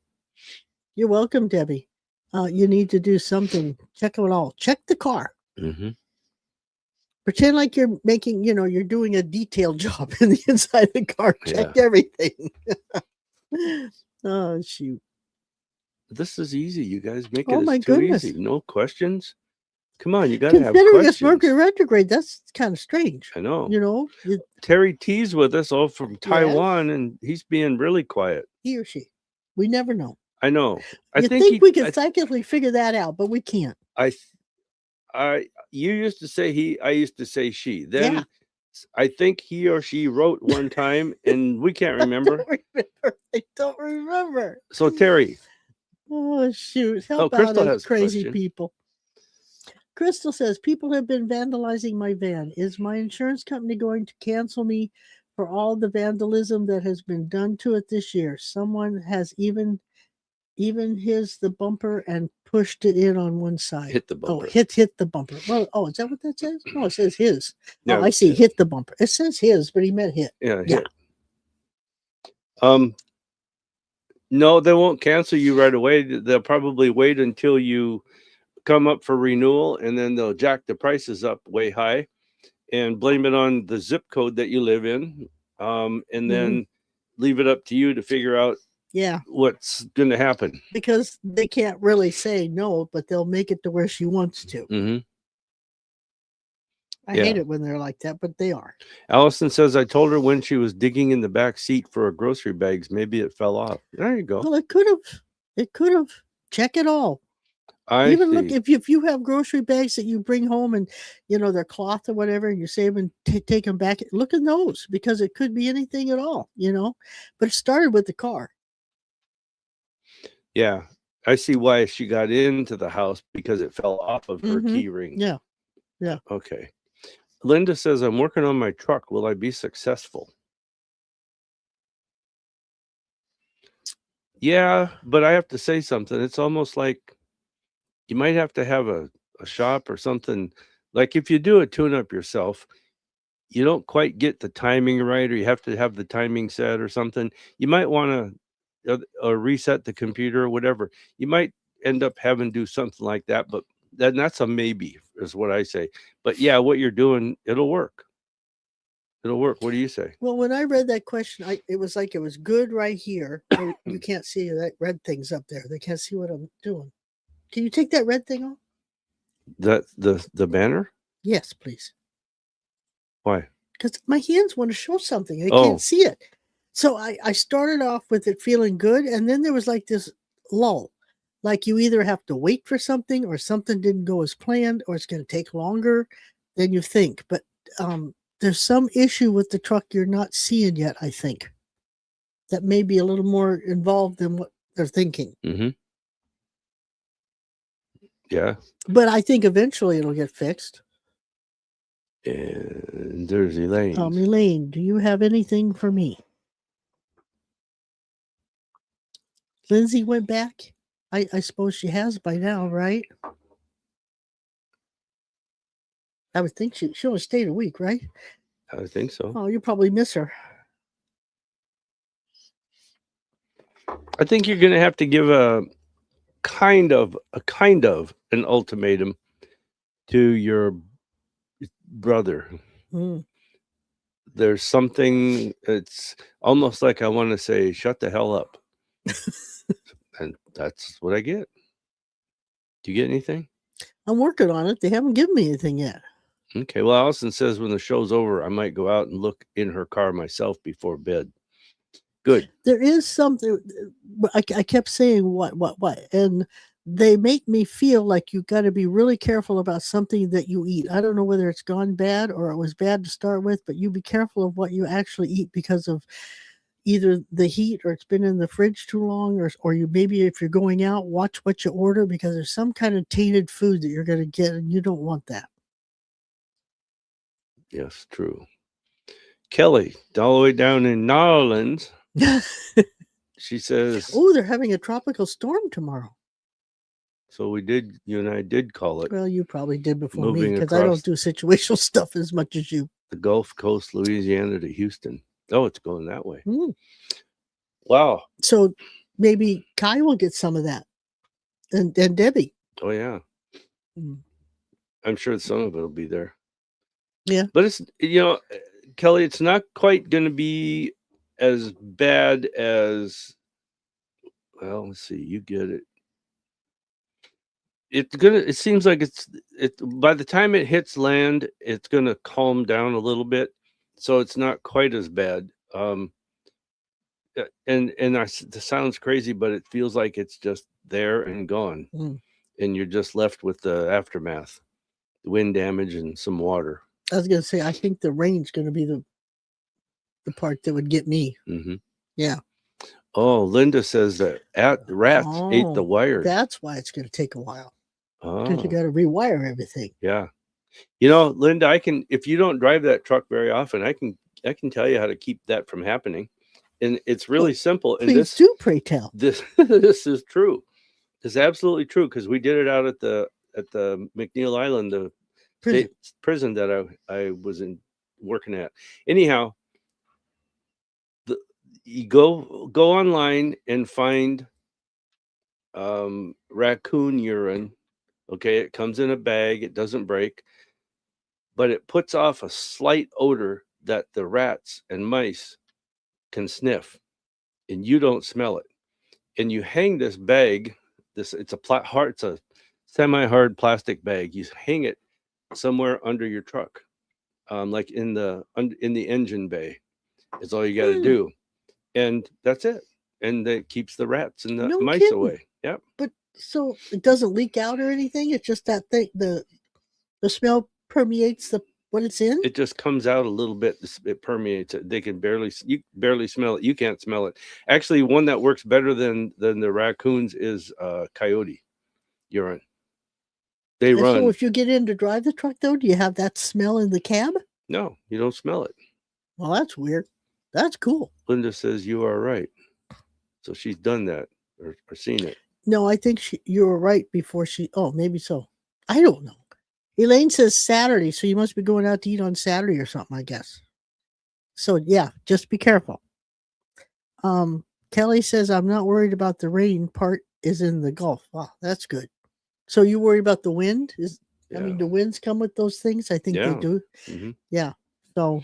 You're welcome, Debbie. You need to do something. Check it all. Check the car. Mm-hmm. Pretend like you're making, you're doing a detail job in the inside of the car. Check everything. Oh, shoot. This is easy. You guys make Oh, it my as too goodness. easy. No questions. Come on, you got to have Considering it's questions. Mercury retrograde, that's kind of strange. I know. You- Terry T's with us, all from Taiwan, and he's being really quiet. he or she. We never know. I know. You think we can psychically figure that out, but we can't. You used to say he, I used to say she. Then Yeah. I think he or she wrote one time, and we can't remember. I don't remember. So Terry. Oh, shoot. Help Crystal out has us crazy question. people. Crystal says, people have been vandalizing my van. Is my insurance company going to cancel me for all the vandalism that has been done to it this year? Someone has even his the bumper and pushed it in on one side. Hit the bumper. Oh, hit the bumper. Well, is that what that says? No, it says his. Yeah, oh, I see. Hit the bumper. It says his, but he meant hit. Yeah. Hit. No, they won't cancel you right away. They'll probably wait until you come up for renewal, and then they'll jack the prices up way high and blame it on the zip code that you live in, and then leave it up to you to figure out what's going to happen. Because they can't really say no, but they'll make it to where she wants to. I hate it when they're like that, but they are. Allison says, I told her when she was digging in the back seat for her grocery bags, maybe it fell off. There you go. Well, it could have. Check it all. Even look, if you have grocery bags that you bring home and they're cloth or whatever, and you save them and take them back, look at those, because it could be anything at all, but it started with the car. Yeah, I see why she got into the house, because it fell off of her key ring. Yeah. Okay. Linda says, I'm working on my truck. Will I be successful? Yeah, but I have to say something. It's almost like you might have to have a shop or something. Like if you do a tune-up yourself, you don't quite get the timing right, or you have to have the timing set or something. You might want to reset the computer or whatever. You might end up having to do something like that, but that's a maybe, is what I say. But yeah, what you're doing, it'll work. It'll work. What do you say? Well, when I read that question, it was like it was good right here. You can't see that red thing's up there. They can't see what I'm doing. Can you take that red thing off? The banner? Yes, please. Why? Because my hands want to show something. They can't see it. So I started off with it feeling good, and then there was like this lull. Like you either have to wait for something, or something didn't go as planned, or it's going to take longer than you think. But there's some issue with the truck you're not seeing yet, I think. That may be a little more involved than what they're thinking. Yeah. But I think eventually it'll get fixed. And there's Elaine. Elaine, do you have anything for me? Lindsay went back? I suppose she has by now, right? I would think she'll have stayed a week, right? I think so. Oh, you probably miss her. I think you're going to have to give a kind of an ultimatum to your brother. Mm. There's something, it's almost like I want to say, shut the hell up. And that's what I get. Do you get anything? I'm working on it. They haven't given me anything yet. Okay. Well, Allison says when the show's over, I might go out and look in her car myself before bed. Good. There is something. I kept saying what, and they make me feel like you got to be really careful about something that you eat. I don't know whether it's gone bad or it was bad to start with, but you be careful of what you actually eat because of either the heat or it's been in the fridge too long, or you maybe if you're going out, watch what you order because there's some kind of tainted food that you're going to get and you don't want that. Yes, true. Kelly, all the way down in New Orleans, she says, Oh, they're having a tropical storm tomorrow. so you and I did call it Well, you probably did before me moving because I across don't do situational stuff as much as you. the Gulf Coast, Louisiana to Houston. Oh, it's going that way. Mm. Wow. So maybe Kai will get some of that, and Debbie. Oh, yeah. Mm. I'm sure some of it will be there. Yeah. But it's, Kelly, it's not quite going to be as bad as, well, let's see, you get it. It seems like by the time it hits land, it's going to calm down a little bit. So it's not quite as bad. This sounds crazy, but it feels like it's just there and gone. Mm. And you're just left with the aftermath, wind damage and some water. I was going to say, I think the rain's going to be the part that would get me. Mm-hmm. Yeah. Oh, Linda says that rats ate the wires. That's why it's going to take a while. Because you Oh, got to rewire everything. yeah. Linda, if you don't drive that truck very often, I can tell you how to keep that from happening. And it's really simple. And Please do, pray tell. this is true. It's absolutely true because we did it out at the McNeil Island, the state prison that I was working at. Anyhow, you go online and find raccoon urine. Okay, it comes in a bag. It doesn't break, but it puts off a slight odor that the rats and mice can sniff, and you don't smell it. And you hang this bag. It's a semi-hard plastic bag. You hang it somewhere under your truck, like in the engine bay. Is all you got to do, and that's it. And that keeps the rats and the mice away. Yep. But so it doesn't leak out or anything. It's just that thing. The smell permeates what it's in. It just comes out a little bit. It permeates it. You barely smell it. You can't smell it. Actually, one that works better than the raccoons is coyote urine. They run. So if you get in to drive the truck, though, do you have that smell in the cab? No, you don't smell it. Well, that's weird. That's cool. Linda says you are right. So she's done that or seen it. No, I think you were right before she. Oh, maybe so. I don't know. Elaine says Saturday, so you must be going out to eat on Saturday or something, I guess. So yeah, just be careful. Kelly says I'm not worried about the rain. Part is in the Gulf. Wow, that's good. So you worry about the wind? I mean, do winds come with those things? I think they do. Mm-hmm. Yeah. So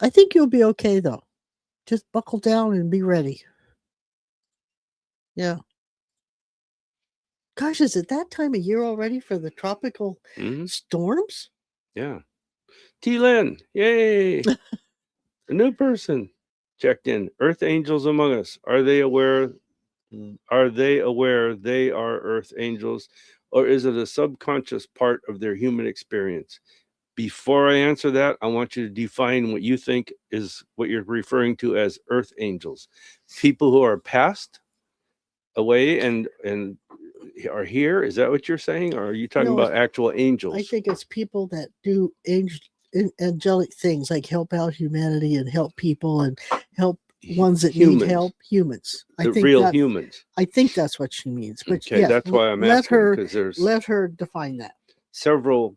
I think you'll be okay though. Just buckle down and be ready. Yeah. Gosh, is it that time of year already for the tropical storms? Yeah. T-Lynn, yay. A new person checked in. Earth angels among us. Are they aware they are Earth angels, or is it a subconscious part of their human experience? Before I answer that, I want you to define what you think is what you're referring to as Earth angels. People who are passed away and are here. Is that what you're saying, or are you talking about actual angels? I think it's people that do angelic things like help out humanity and help people and help ones that need help. Humans. Humans. I think that's what she means. But okay, that's why I'm asking, because let her define that. Several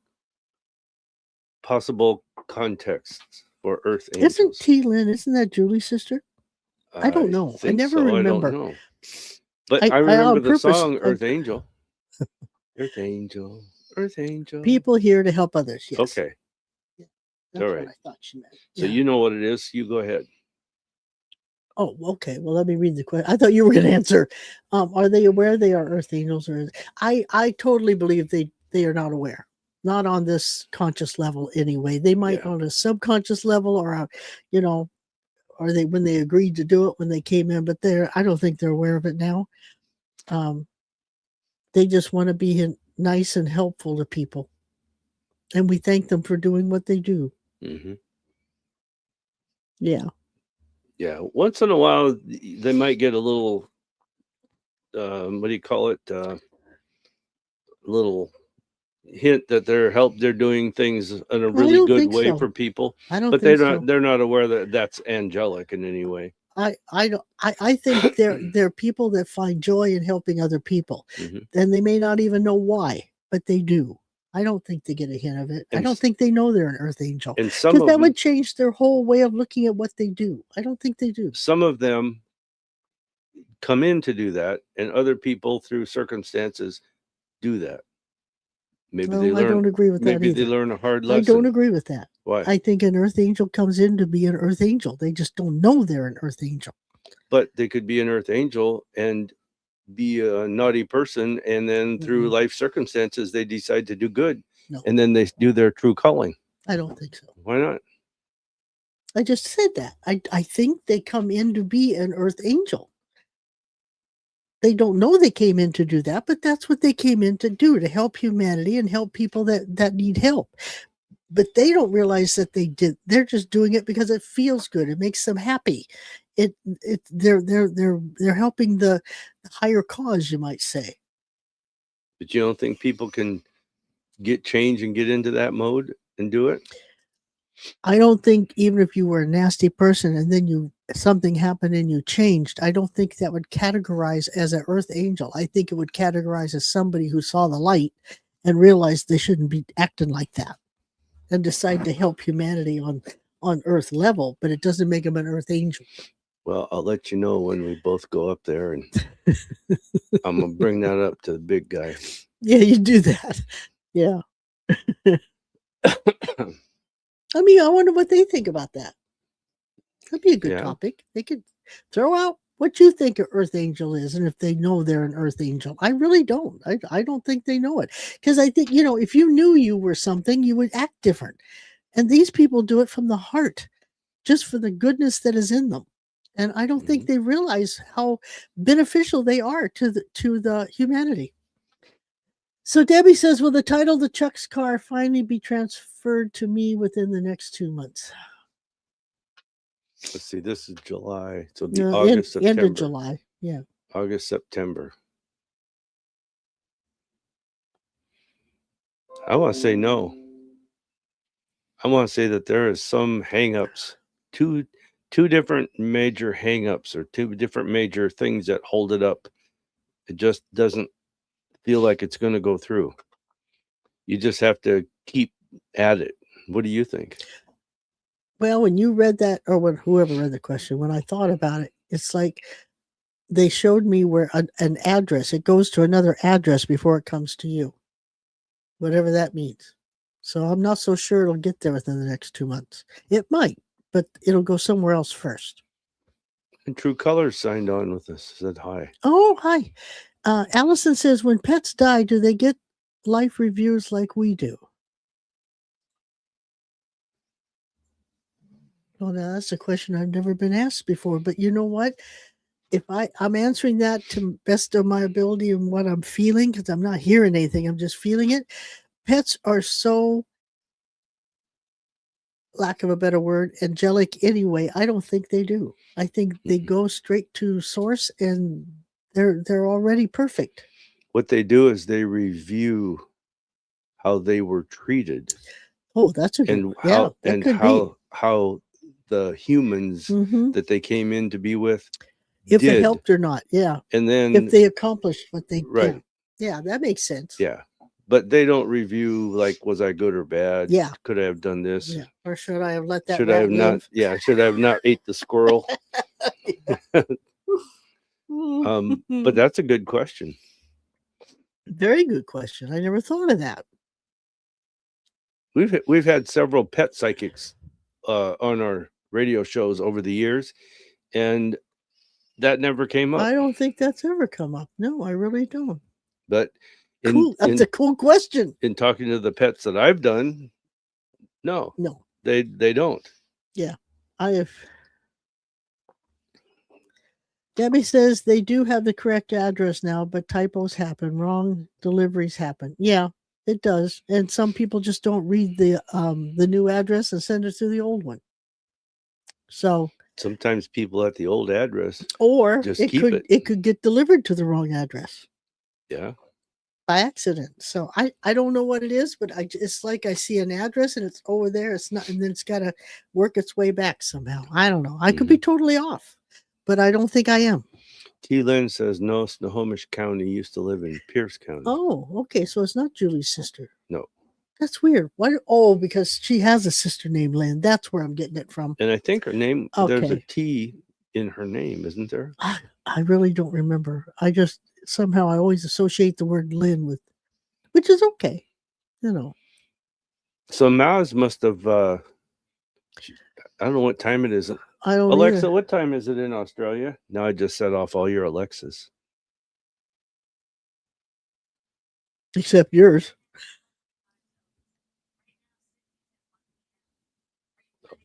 possible contexts for Earth angels. Isn't T-Lynn? Isn't that Julie's sister? I don't know. I think never so. remember. I don't know. But I I on remember the purpose, song Earth Angel. Earth Angel, Earth Angel. people here to help others. Yes. Okay. That's all what right. I thought she meant. So Yeah. you know what it is. You go ahead. Oh, okay. Well, let me read the question. I thought you were going to answer. Are they aware they are earth angels? Or I totally believe they are not aware, not on this conscious level anyway. They might Yeah. on a subconscious level, or you know, or they when they agreed to do it when they came in, but I don't think they're aware of it now. They just want to be nice and helpful to people, and we thank them for doing what they do. Mm-hmm. Yeah. Yeah. Once in a while, they might get a little. What do you call it? Little hint that they're doing things in a really don't good think way so. for people, I don't but think so. they're not aware that that's angelic in any way. I think they're people that find joy in helping other people, Mhm. and they may not even know why, but they do. I don't think they get a hint of it. I And don't think they know they're an earth angel, And some because of that them, would change their whole way of looking at what they do. I don't think they do. some of them come in to do that, and other people through circumstances do that. Maybe they No, I don't learn. agree with that Maybe they either. learn a hard I don't lesson. agree with that. Why? I think an earth angel comes in to be an earth angel. They just don't know they're an earth angel. But they could be an earth angel and be a naughty person, and then through Mm-mm. life circumstances they decide to do good, No, and then they do their true calling. I don't think so. Why not? I just said that. I think they come in to be an earth angel. They don't know they came in to do that, but that's what they came in to do, to help humanity and help people that need help. But they don't realize that they're just doing it because it feels good. It makes them happy. They're helping the higher cause, you might say. But you don't think people can get change and get into that mode and do it? I don't think even if you were a nasty person and then something happened and you changed, I don't think that would categorize as an earth angel. I think it would categorize as somebody who saw the light and realized they shouldn't be acting like that and decide to help humanity on earth level, but it doesn't make them an earth angel. Well, I'll let you know when we both go up there, and I'm gonna bring that up to the big guy. Yeah, you do that. Yeah. I mean, I wonder what they think about that. That'd be a good topic. They could throw out what you think an earth angel is, and if they know they're an earth angel. I really don't. I don't think they know it, because I think, if you knew you were something, you would act different. And these people do it from the heart, just for the goodness that is in them. And I don't think they realize how beneficial they are to the humanity. So Debbie says, will the title to Chuck's car finally be transferred to me within the next 2 months? Let's see, this is July. So it'll be August, September. End of July. Yeah. August, September. I want to say no. I want to say that there is some hangups, two different major hangups, or two different major things that hold it up. It just doesn't feel like it's going to go through. You just have to keep at it. What do you think? Well, when you read that, or when whoever read the question, when I thought about it, it's like they showed me where an address, it goes to another address before it comes to you, whatever that means. So I'm not so sure it'll get there within the next 2 months. It might, but it'll go somewhere else first. And True Colors signed on with us, said hi. Oh, hi. Allison says, when pets die, do they get life reviews like we do? Well, now that's a question I've never been asked before, but you know what? If I'm answering that to best of my ability and what I'm feeling, because I'm not hearing anything, I'm just feeling it. Pets are so, lack of a better word, angelic anyway. I don't think they do. I think they go straight to source, and they're already perfect. What they do is they review how they were treated. Oh, that's a good, and yeah, how that and could how the humans that they came in to be with, if it helped or not. Yeah. And then if they accomplished what they right. Yeah, that makes sense. Yeah. but they don't review like, was I good or bad? Yeah. Could I have done this? Yeah. Or should I have let that Should I rat have not? live? Yeah. Should I have not ate the squirrel? But that's a good question. Very good question. I never thought of that. We've had several pet psychics on our radio shows over the years, and that never came up. I don't think that's ever come up. No, I really don't. But Cool. That's a cool question. in talking to the pets that I've done, no, they don't. Yeah, I have. Debbie says they do have the correct address now, but typos happen, wrong deliveries happen. Yeah, it does, and some people just don't read the new address and send it to the old one. So sometimes people at the old address, or just it could get delivered to the wrong address. Yeah. By accident. So I don't know what it is, but it's like I see an address and it's over there. It's not, and then it's got to work its way back somehow. I don't know. I could be totally off, but I don't think I am. T. Lynn says no. Snohomish County used to live in Pierce County. Oh, okay. So it's not Julie's sister. No. That's weird. Why? Oh, because she has a sister named Lynn. That's where I'm getting it from. And I think her name. There's a T in her name, isn't there? I really don't remember. I just somehow I always associate the word Lynn with, which is okay, you know. So Maz must have. I don't know what time it is. I don't. Alexa, either. what time is it in Australia? Now I just set off all your Alexas, except yours.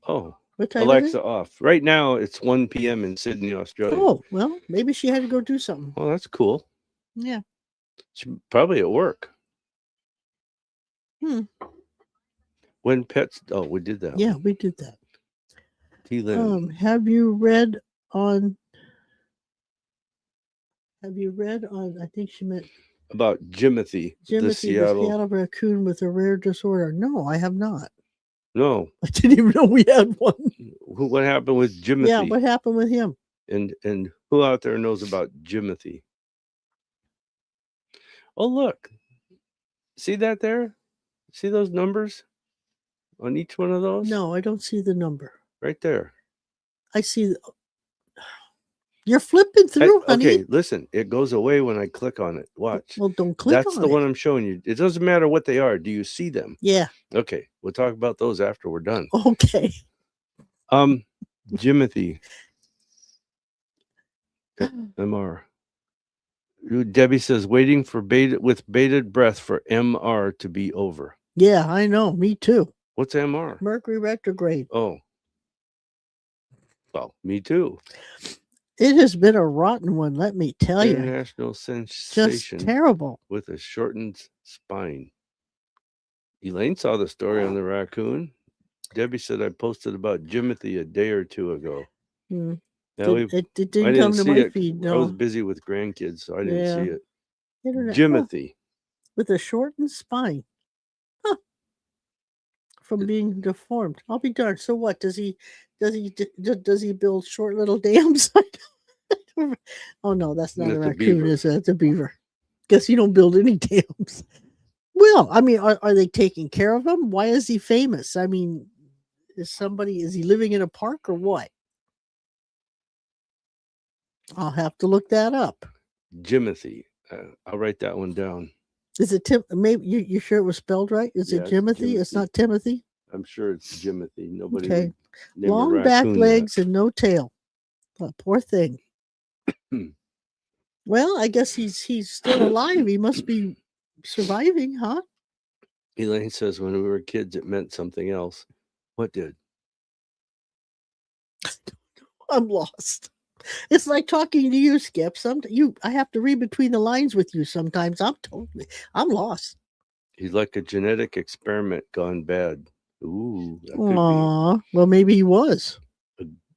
Oh. What time Alexa off. Right now it's 1 p.m. in Sydney, Australia. Oh, well, maybe she had to go do something. Well, that's cool. Yeah. She's probably at work. When pets. Oh, we did that. Yeah, we did that. Have you read on? I think she meant about Jimothy, the Seattle raccoon with a rare disorder. No, I have not. No, I didn't even know we had one. What happened with Jimothy? Yeah, what happened with him? And who out there knows about Jimothy? Oh, look. See that there? See those numbers on each one of those? No, I don't see the number. Right there. I see. You're flipping through, honey. Okay, listen. It goes away when I click on it. Watch. Well, don't click on it. That's the one I'm showing you. It doesn't matter what they are. Do you see them? Yeah. Okay, we'll talk about those after we're done. Okay. Jimothy. MR. Debbie says waiting for bated breath for MR to be over. Yeah, I know. Me too. What's MR? Mercury retrograde. Oh. Well, me too. It has been a rotten one, let me tell you. International sensation. Just terrible. With a shortened spine. Elaine saw the story on the raccoon. Debbie said I posted about Jimothy a day or two ago. It didn't come to my feed. No, I was busy with grandkids, so I didn't see it. Jimothy. With a shortened spine. Huh. From being deformed. I'll be darned. So what? Does he build short little dams? Oh no, that's not a raccoon. It's a beaver. Guess you don't build any dams. Well, I mean, are they taking care of him? Why is he famous? I mean, is he living in a park or what? I'll have to look that up. Jimothy. I'll write that one down. Is it Tim? Maybe you sure it was spelled right? Is it Jimothy? It's not Timothy. I'm sure it's Jimothy. Nobody. Okay. Long back legs and no tail. Oh, poor thing. Well, I guess he's still alive. He must be surviving, huh? Elaine says when we were kids, it meant something else. What did? I'm lost. It's like talking to you, Skip. I have to read between the lines with you sometimes. I'm lost. He's like a genetic experiment gone bad. Ooh. Aww. Well, maybe he was.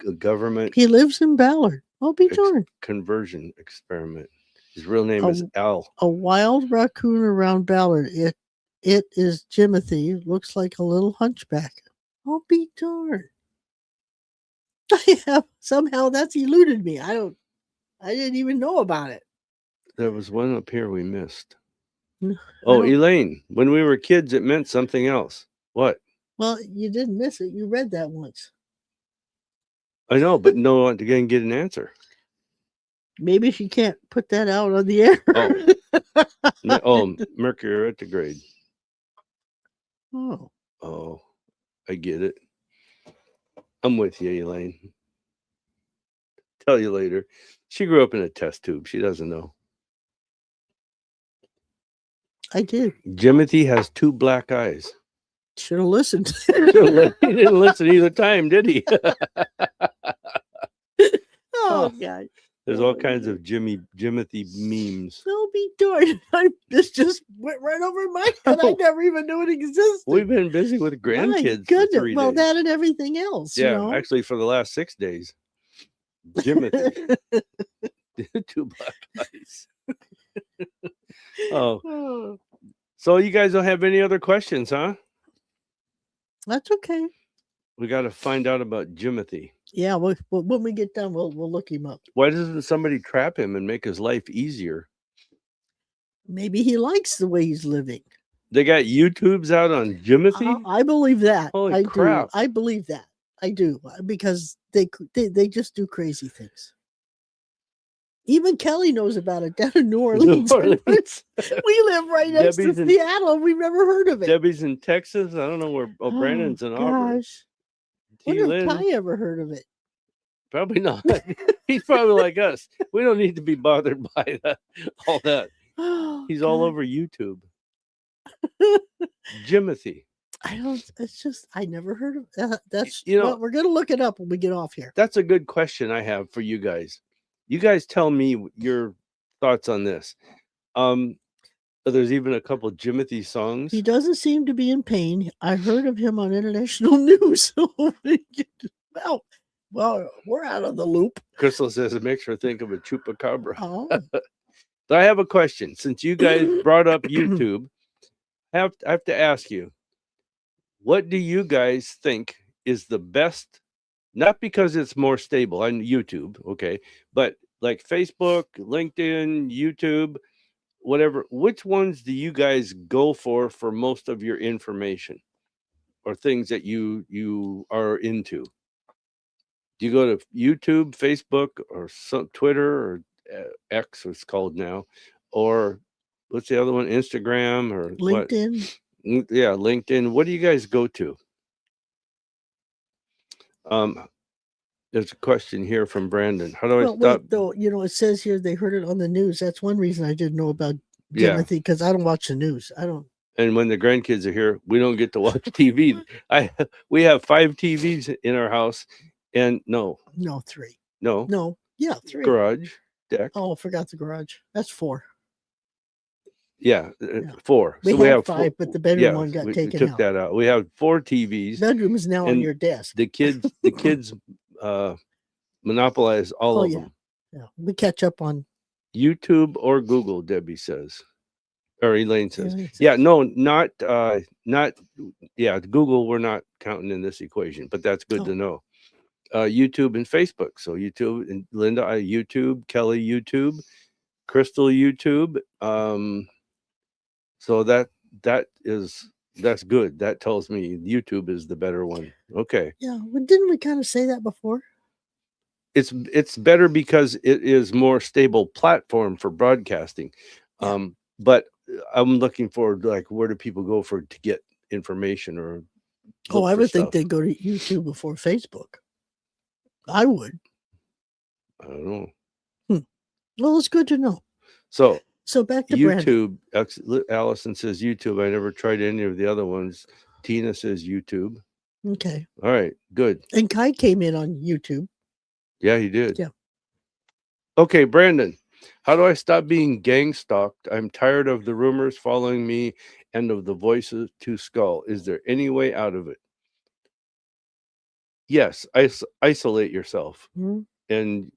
A government. He lives in Ballard. I'll be darned. Conversion experiment. His real name is Al. A wild raccoon around Ballard. It is Jimothy. Looks like a little hunchback. I'll be darned. Somehow that's eluded me. I didn't even know about it. There was one up here we missed. Oh, don't- Elaine, when we were kids, it meant something else. What? Well, you didn't miss it. You read that once. I know, but no one can get an answer. Maybe she can't put that out on the air. Oh, Mercury retrograde. Oh. Oh, I get it. I'm with you, Elaine. Tell you later. She grew up in a test tube. She doesn't know. I did. Jimothy has 2 black eyes. Should have listened. He didn't listen either time, did he? Oh, God. There's all kinds of Jimothy memes. So be darned. This just went right over my head. I never even knew it existed. We've been busy with grandkids for 3 Well, days. that and everything else. Yeah, you know? actually for the last 6 days. Jimothy. 2 black eyes. Oh, Oh, so you guys don't have any other questions, huh? that's okay. We got to find out about Jimothy. Yeah, when we get done, we'll look him up. Why doesn't somebody trap him and make his life easier? Maybe he likes the way he's living. They got YouTubes out on Jimothy? I believe that. Holy I crap. do. I believe that. I do because they just do crazy things. Even Kelly knows about it down in New Orleans. New Orleans. We live right next Debbie's to in- Seattle. We've never heard of it. Debbie's in Texas. I don't know where. Oh, Brandon's in Auburn. Gosh. T. Wonder if Lynn, Ty ever heard of it. probably not. He's probably like us. We don't need to be bothered by that. All that. Oh, He's all God. over YouTube. Jimothy. I don't. It's just I never heard of that. That's You know- well, we're gonna look it up when we get off here. That's a good question I have for you guys. You guys tell me your thoughts on this. There's even a couple Jimothy songs. He doesn't seem to be in pain. I heard of him on international news. well, we're out of the loop. Crystal says it makes her think of a chupacabra. Oh, So I have a question. Since you guys brought up YouTube, I have to ask you, what do you guys think is the best? Not because it's more stable on YouTube, okay, but like Facebook, LinkedIn, YouTube, whatever. Which ones do you guys go for most of your information or things that you are into? Do you go to YouTube, Facebook, or Twitter, or X, it's called now, or what's the other one? Instagram or what? LinkedIn. Yeah, LinkedIn. What do you guys go to? There's a question here from Brandon. How do I Well, stop? wait, though, it says here they heard it on the news. That's one reason I didn't know about Yeah. Timothy because I don't watch the news. I don't. And when the grandkids are here, we don't get to watch TV. We have 5 TVs in our house, and no, 3. no, No, yeah, 3. garage, deck. Oh, forgot the garage. That's 4. Yeah, Yeah. 4. We So had we have 5, but the bedroom yeah, one got we taken took out. that out. We have 4 TVs. Bedroom is now on and your desk. The kids monopolize all Oh, of yeah. them. Yeah, we catch up on. YouTube or Google, Debbie says, or Elaine says. Elaine Yeah, says. no, not yeah, Google we're not counting in this equation, but that's good Oh. to know. YouTube and Facebook. So YouTube and Linda, YouTube, Kelly, YouTube, Crystal, YouTube. So that's good. That tells me YouTube is the better one. Okay. Yeah, well, didn't we kind of say that before? It's better because it is more stable platform for broadcasting. Yeah. But I'm looking forward to, like, where do people go to get information or look I for would think stuff? they'd go to YouTube before Facebook. I would. I don't know. Well, it's good to know. So So back to Brandon. YouTube. Allison says YouTube. I never tried any of the other ones. Tina says YouTube. Okay. All right, good. And Kai came in on YouTube. Yeah, he did. Yeah. Okay, Brandon, how do I stop being gang stalked? I'm tired of the rumors following me and of the voices to skull. Is there any way out of it? Yes, isolate yourself Mhm. and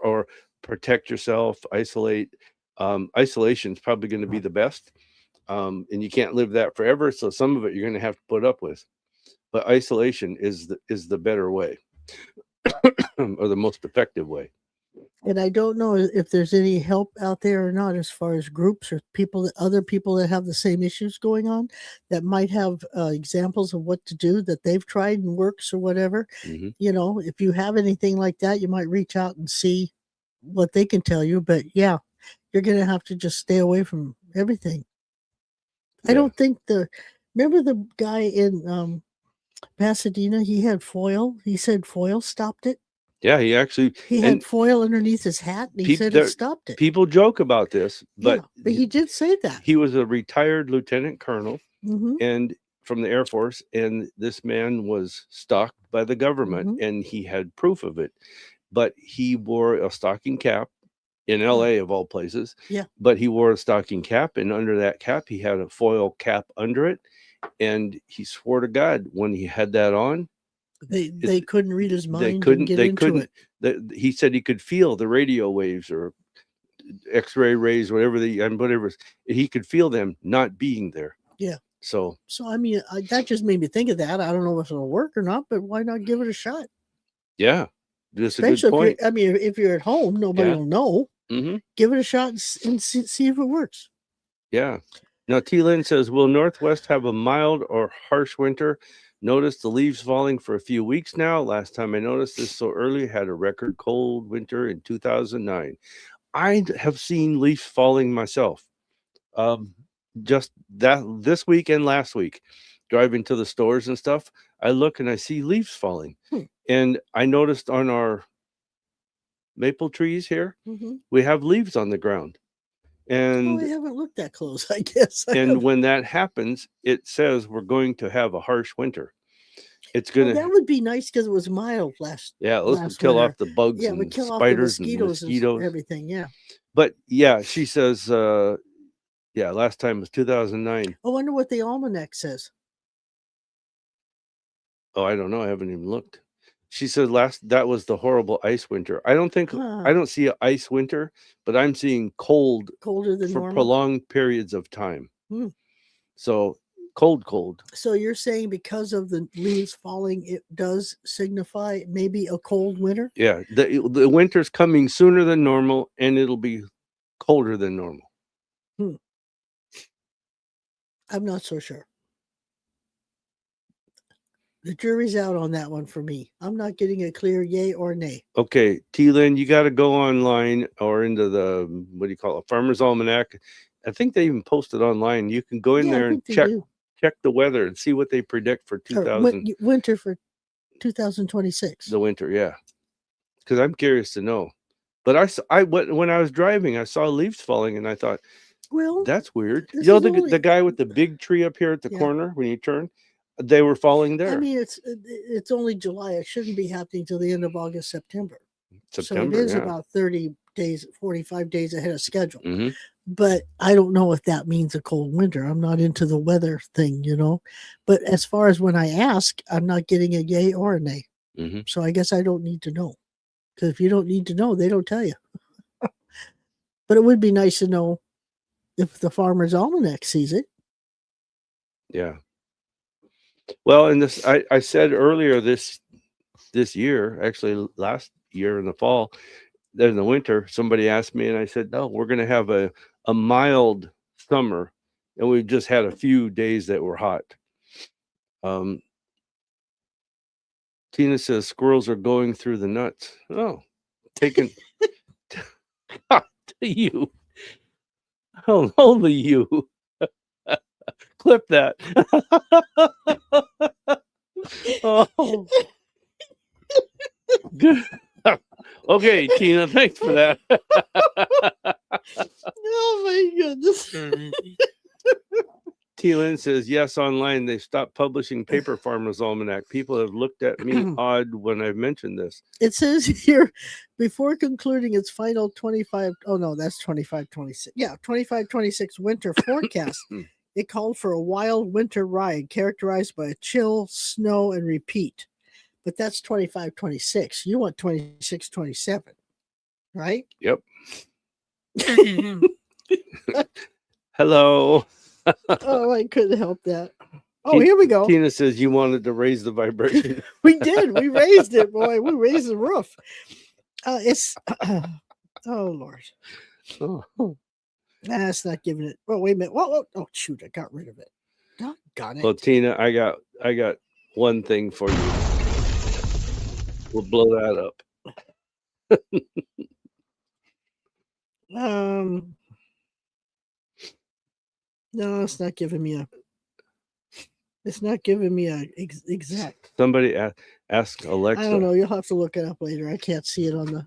or protect yourself. Isolate. Isolation is probably going to be the best, and you can't live that forever. So some of it you're going to have to put up with, but isolation is the better way, or the most effective way. And I don't know if there's any help out there or not, as far as groups or other people that have the same issues going on, that might have examples of what to do that they've tried and works or whatever. Mhm. If you have anything like that, you might reach out and see what they can tell you. But yeah, you're going to have to just stay away from everything. I Yeah. don't think remember the guy in Pasadena, he had foil. He said foil stopped it. Yeah, he actually He and had foil underneath his hat, and he peop said there it stopped it. people joke about this, Yeah, but but he did say that. he was a retired lieutenant colonel Mhm, and from the Air Force, and this man was stalked by the government, mhm. and he had proof of it. But he wore a stocking cap in Oh, LA of all places. yeah. But he wore a stocking cap, and under that cap, he had a foil cap under it. And he swore to God when he had that on, They couldn't read his they mind and couldn't, get they into couldn't. it. He said he could feel the radio waves or X-ray rays, whatever he could feel them not being there. Yeah. So So, I mean, that just made me think of that. I don't know if it'll work or not, but why not give it a shot? yeah, that's a good Especially point. if you're at home, nobody Yeah. will know. Mm-hmm. Give it a shot and see if it works. Yeah. Now T. Lynn says, will Northwest have a mild or harsh winter? Noticed the leaves falling for a few weeks now. Last time I noticed this so early, had a record cold winter in 2009. I have seen leaves falling myself. Just this week and last week, driving to the stores and stuff, I look and I see leaves falling. And I noticed on our maple trees here, we have leaves on the ground. And I haven't looked that close, I guess. and when that happens, it says we're going to have a harsh winter. It's Well, gonna that would be nice because it was mild let's last kill winter. off the bugs Yeah, it would and kill off the spiders and mosquitoes and mosquitoes. everything. Yeah. But yeah, she says yeah, last time was 2009. I wonder what the almanac says. Oh, I don't know. I haven't even looked. She said that was the horrible ice winter. I don't see an ice winter, but I'm seeing cold Colder than for normal. prolonged periods of time. Hmm. So cold. So you're saying because of the leaves falling, it does signify maybe a cold winter? Yeah, the winter's coming sooner than normal, and it'll be colder than normal. I'm not so sure. The jury's out on that one for me. I'm not getting a clear yay or nay. Okay, T-Lynn, you got to go online or into the, what do you call it, Farmer's Almanac. I think they even post it online. You can go in there and check the weather and see what they predict for 2000. Winter for 2026. The winter, yeah. Because I'm curious to know. But when I was driving, I saw leaves falling, and I thought, well, that's weird. You know, the guy with the big tree up here at the corner when you turn, they were falling there. I mean, it's only July. It shouldn't be happening till the end of August, September. So it is about 30 days, 45 days ahead of schedule. But I don't know if that means a cold winter. I'm not into the weather thing, But as far as when I ask, I'm not getting a yay or a nay. So I guess I don't need to know. Because if you don't need to know, they don't tell you. But it would be nice to know if the Farmer's Almanac sees it. Yeah. Well, and this I said earlier this year, actually last year in the fall, then in the winter, somebody asked me, and I said, no, we're going to have a mild summer, and we've just had a few days that were hot. Tina says squirrels are going through the nuts. Oh, taking you. Oh, only you. Clip that. Oh. Good. Okay, Tina, thanks for that. Oh my goodness. T-Lynn says, yes, online they've stopped publishing paper Farmer's Almanac. People have looked at me odd when I've mentioned this. It says here, before concluding its final 25-26 winter forecast, it called for a wild winter ride characterized by a chill, snow, and repeat. But that's 25-26. You want 26-27, right? Yep. Hello. Oh, I couldn't help that. Oh, here we go. Tina says you wanted to raise the vibration. We did. We raised it, boy. We raised the roof. It's Oh Lord. Oh. That's not giving it. Oh, wait a minute. Whoa. Oh shoot, I got rid of it. Doggone it. Well, Tina, I got one thing for you. We'll blow that up. No, it's not giving me a. It's not giving me a exact. Somebody ask Alexa. I don't know. You'll have to look it up later. I can't see it on the.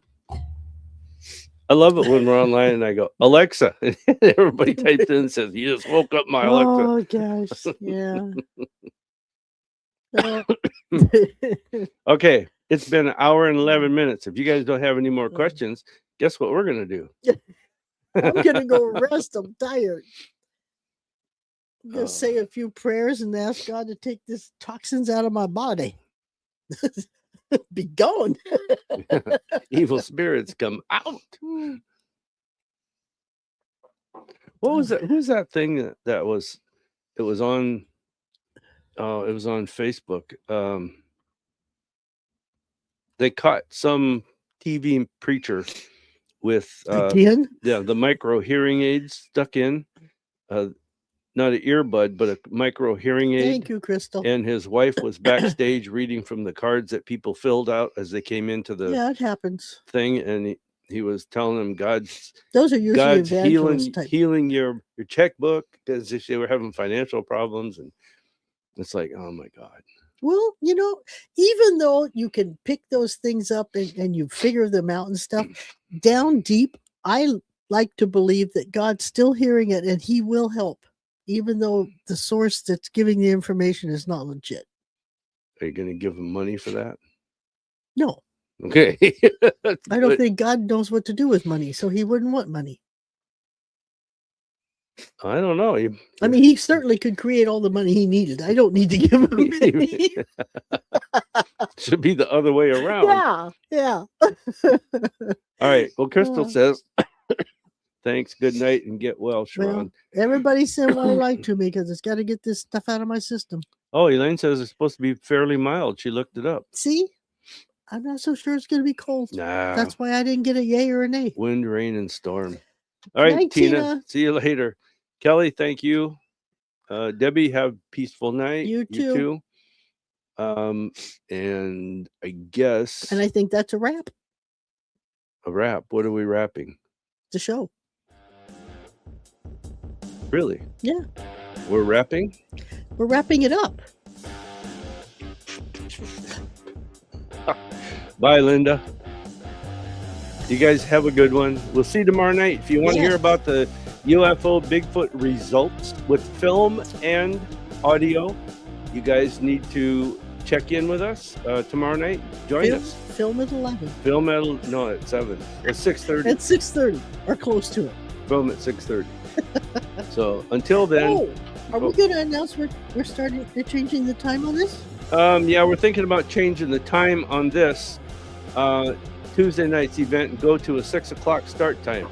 I love it when we're online and I go, Alexa. And everybody types in and says, you just woke up my Alexa. Oh, gosh. Yeah. Okay. It's been an hour and 11 minutes. If you guys don't have any more questions, guess what we're going to do? I'm going to go rest. I'm tired. I'm going to say a few prayers and ask God to take these toxins out of my body. Be gone. Evil spirits come out. What was that? Who's that thing that was? It was on. Oh, it was on Facebook. They caught some TV preacher with Again? Yeah, the micro hearing aids stuck in. Not an earbud, but a micro hearing aid. Thank you, Crystal. And his wife was backstage reading from the cards that people filled out as they came into the Yeah, it happens. thing, and he was telling them Those are usually God's evangelist type. healing your checkbook because they were having financial problems, and it's like, oh my God. Well, even though you can pick those things up and you figure them out and stuff, down deep, I like to believe that God's still hearing it and he will help, even though the source that's giving the information is not legit. Are you going to give him money for that? No. Okay. I don't think God knows what to do with money, so he wouldn't want money. I don't know. I mean, he certainly could create all the money he needed. I don't need to give him any. Should be the other way around. Yeah. All right. Well, Crystal says, thanks. Good night and get well, Sharon. Well, everybody send what I like to me because it's got to get this stuff out of my system. Oh, Elaine says it's supposed to be fairly mild. She looked it up. See? I'm not so sure it's going to be cold. Nah. That's why I didn't get a yay or a nay. Wind, rain, and storm. All right, Night, Tina. See you later. Kelly, thank you. Debbie, have a peaceful night. You too. And I guess. And I think that's a wrap. A wrap. What are we wrapping? The show. Really? Yeah. We're wrapping? We're wrapping it up. Bye, Linda. You guys have a good one. We'll see you tomorrow night. If you want to hear about the UFO Bigfoot results with film and audio, you guys need to check in with us tomorrow night. Join us. Film at 11. Film at 7. It's 6:30. At 6:30 or close to it. Film at 6:30. So until then. Are we going to announce we're changing the time on this? Yeah, we're thinking about changing the time on this Tuesday night's event and go to a 6 o'clock start time.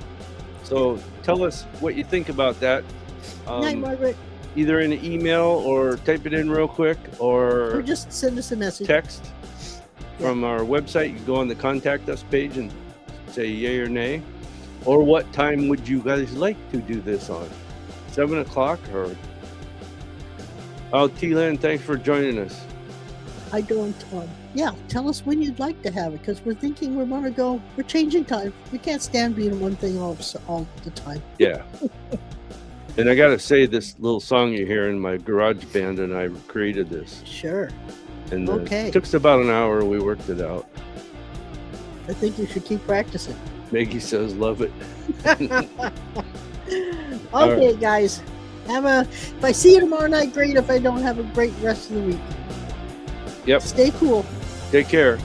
So tell us what you think about that. Night, Margaret. Either in an email or type it in real quick or just send us a message. Text from our website. You can go on the contact us page and say yay or nay. Or what time would you guys like to do this on? 7 o'clock or... Oh, T-Lan, thanks for joining us. I don't... yeah, tell us when you'd like to have it, because we're thinking we're changing time. We can't stand being one thing all the time. Yeah. And I got to say, this little song you hear in my garage band, and I created this. Sure. And it took us about an hour. We worked it out. I think you should keep practicing. Maggie says, love it. Okay, right. Guys. If I see you tomorrow night, great. If I don't, have a great rest of the week. Yep. Stay cool. Take care.